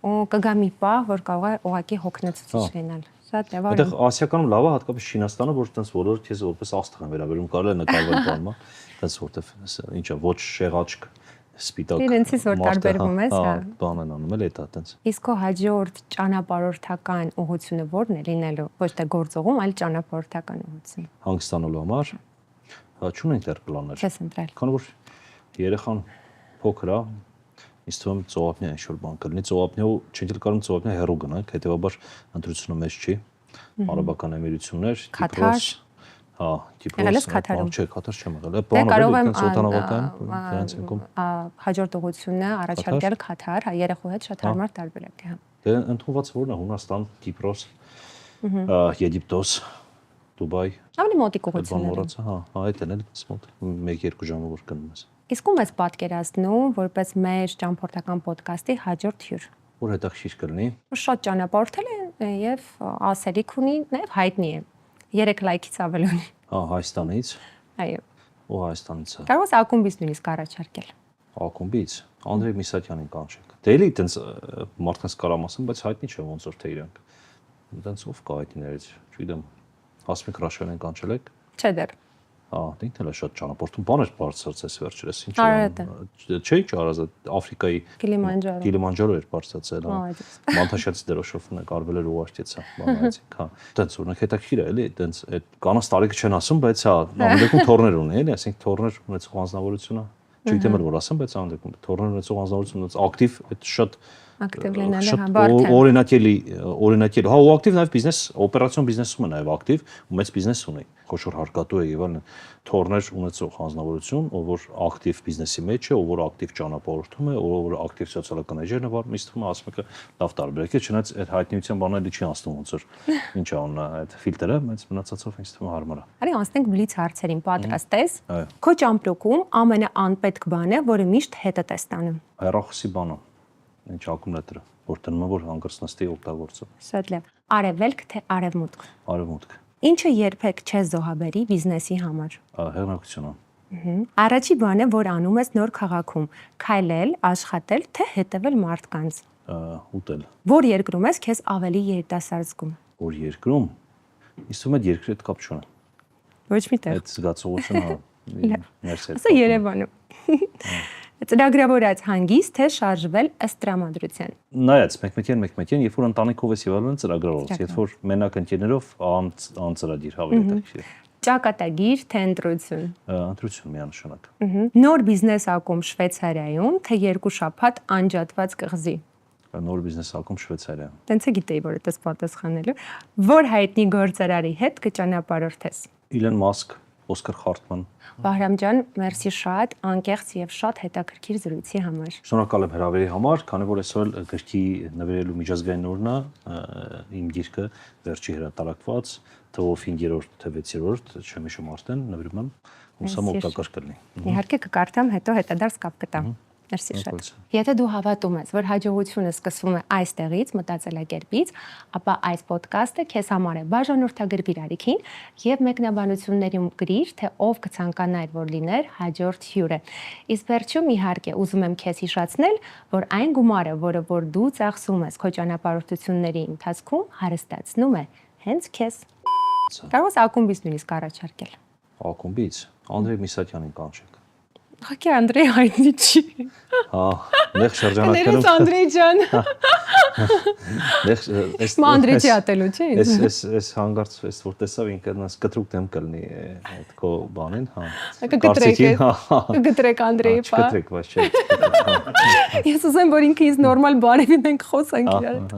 B: ու կգա մի պահ, որ կարող է ուղղակի հոգնեցուցիչ լինել։ Շատ լավ։
A: Այդտեղ ասիականում լավ է, հատկապես Չինաստանը, որ այդպես բոլորը քեզ որպես աստղ են վերաբերում, կարելի է նկարվել բանմա, այդպես որտեվ ինչա ոչ շեղաճք սպիտակ։
B: Իրենցից որ տարբերվում ես, հա։
A: Բան են անում, էլ է դա այդպես։
B: Իսկ քո հաջորդ ճանապարհորդական ուղղությունը ո՞րն է լինելու, ոչ թե գործողում, այլ ճանապարհորդական ուղղություն։
A: Հանգստանալու համար չունենք դեռ պլաններ։
B: Չես ընտրել։
A: Քանի որ երեխան փոքր է, ինձ թվում է ծովափնյա ինչ-որ բան կլինի, ծովափնյա չենք կարող ծովափնյա հեռու գնանք, հետեւաբար ընտրությունը մեծ չի։ Արաբական Էմիրություններ, Կիպրոս, հա, Կիպրոս, չէ, Կատար չեմ եղել։
B: Կարող եմ
A: օտանավական դրանց ենքում։
B: Հաջորդ ուղղությունը առաջարկել Կաթար, հա, երեխու հետ շատ հարմար տարբերակ է, հա։
A: Դե ընդունված որն է Հունաստան, Կիպրոս, Եգիպտոս, Դուբայ։
B: Ավելի մոտիկ ուղղություններ։
A: Հա, այդ են էլ մոտ 1-2 ժամը որ գնում ես։
B: Իսկ ում ես պատկերացնում որպես մեր ճամփորդական ոդկասթի հաջորդ հյուր։
A: Որ հետաքրքիր կլինի։
B: Շատ ճանապարհորդել է եւ ասելիք ունի, նաեւ հայտնի է։ 3 լայքից ավել ունի։
A: Հա, Հայաստանից։
B: Այո։
A: Ու Հայաստանից է։
B: Կարող ես ակումբից նույնիսկ առաջարկել։
A: Ակումբից Անդրեյ Միսակյանին կանչեք։ Դե էլի այտենց մարդկանց կարամ ասեմ, բայց հայտնի չէ ոնց որ թե իրանք։ Այտենց ով կա հայտնիներից, չգիտեմ։ Հասմիկ Ռաշվյանին կանչել եք։
B: Չէ դեռ։
A: Հա, ինքն էլ է շատ ճանապարհում, բաներ բարձրացես վերջերս, ինչ է։ Չէ, ինչ արած Աֆրիկայի Կիլիմանջարո էր բարձրացել, հա։ Մանթաշյացի դրոշովն է կարվել էր ուղարկեցա, բանայեցիք, հա։ Այդպես օրինակ հետաքրքիր է, էլի, այդպես այդ կանանց տարիքը չեն ասում, բայց հա, ամենեքում թորներ ունի, էլի, այսինքն թորներ ունեցող անձնավորությունը, չգիտեմ էլ որ ասեմ, բայց ամենեքում թորներ ունեցող անձնավորությունը ակտիվ, այդ շատ
B: ակտիվ լինելը հա բարդ է։
A: Օրինակելի, հա, ու ակտիվ նաև բիզնես, օպերացիոն բիզնեսում է նաև ակտիվ, ու մեծ բիզնես ունի, խոշոր հարկատու է եւ այլն, թորներ ունեցող անձնավորություն, ով որ ակտիվ բիզնեսի մեջ է, ով որ ակտիվ ճանապարհորդում է, ով որ ակտիվ սոցիալական էջեր նվարում, ինձ թվում է ասում եք լավ տարբերակ է, չնայած այդ հայտնիության բաները չի անցնում ոնց որ ինչ է անում այդ ֆիլտրը, բայց մնացածով ինձ թվում է հարմար է։
B: Արի անցնենք բլից հարցերին, պատրաստ ես։ Քո ճամպրուկում ամենաանպետք բանը, որը միշտ հետդ է ստանում։
A: Հեռախոսի բանը։ Ինչ ակումուլյատորը, որ տնվում է որ հանգրց նստի օգտագործում։
B: Շատ լավ։ Արևելք թե արևմուտք։
A: Արևմուտք։
B: Ինչը երբեք չես զոհաբերի բիզնեսի համար։
A: Հեղինակությունը։
B: Առաջի բանը, որ անում ես նոր քաղաքում, քայլել, աշխատել, թե հետևել մարդկանց։
A: Ուտել։
B: Որ երկրում ես քեզ ավելի երիտասարդ զգում։
A: Որ երկրում։ Իսկ ում այդ երկրի հետ կապ չունի։
B: Ոչ մի տեղ։
A: Այդ զգացողությունը ներս է։
B: Ասա Երևանում։ Ծրագրավորած հանգիստ թե շարժվել ըստ տրամադրության։
A: Նայած մեկ-մեկյան, երբ որ ընտանիքով ես եղել են ծրագրավորած, երբ որ մենակ ընկերներով անծրագիր ավելի հետաքրքիր է։
B: Ճակատագիր թե ընտրություն։
A: Ընտրություն միանշանակ։
B: Նոր բիզնես ակում Շվեյցարիայում թե 2 շաբաթ անջատված կղզի։
A: Նոր բիզնես ակում Շվեյցարիայում։
B: Տենց է գիտեի, որ այդպես պատասխանելու։ Որ հայտնի գործարարի հետ կճանապարհորդես։
A: Իլոն Մասկ, Օսկար Խարտման։
B: Վահրամ ջան, մերսի շատ անկեղծ եւ շատ հետաքրքիր զրույցի համար։
A: Շնորհակալ եմ հրավերի համար, քանի որ այսօր գրքի նվիրելու միջազգային օրն է, իմ գիրքը վերջի հրատարակված, թվով 5-րդ թե 6-րդ, չեմ հիշում արդեն, նվիրում եմ Հուսամ օգտակար կլինի։
B: Իհարկե կկարդամ, հետո հետադարձ կապ կտամ։ Մերսի շատ։ Եթե դու հավատում ես, որ հաջողությունը սկսվում է այստեղից, մտածելակերպից, ապա այս ոդկասթը քեզ համար է։ Բաժանորդագրվիր Արիքին եւ մեկնաբանություններում գրիր, թե ով կցանկանար, որ լիներ հաջորդ հյուրը։ Իսկ վերջում իհարկե ուզում եմ քեզ հիշեցնել, որ այն գումարը, որ դու ծախսում ես քո ճանապարհորդությունների ընթացքում, հարստացնում է հենց քեզ։ Կարող ես ակումբից նույնիսկ առաջարկել։
A: Ակումբից Անդրեյ Միսակյանին կանչեք։
B: Հակի Անդրեյ հայտնի չի։
A: Հա, նեղ շրջանակներում։
B: Ներես Անդրեյ ջան։
A: Նեղ
B: Անդրեյի ատելու չի։
A: Այս հանգարց էս որ տեսավ ինքը նաս կտրուկ դեմ կլինի այդ քո բանին, հա։
B: Կգտրեք Անդրեյի, բա։
A: Չգտրեք, բայց չէ։
B: Ես ուզում եմ որ ինքը ինձ նորմալ բարևի մենք խոսենք իրար հետ։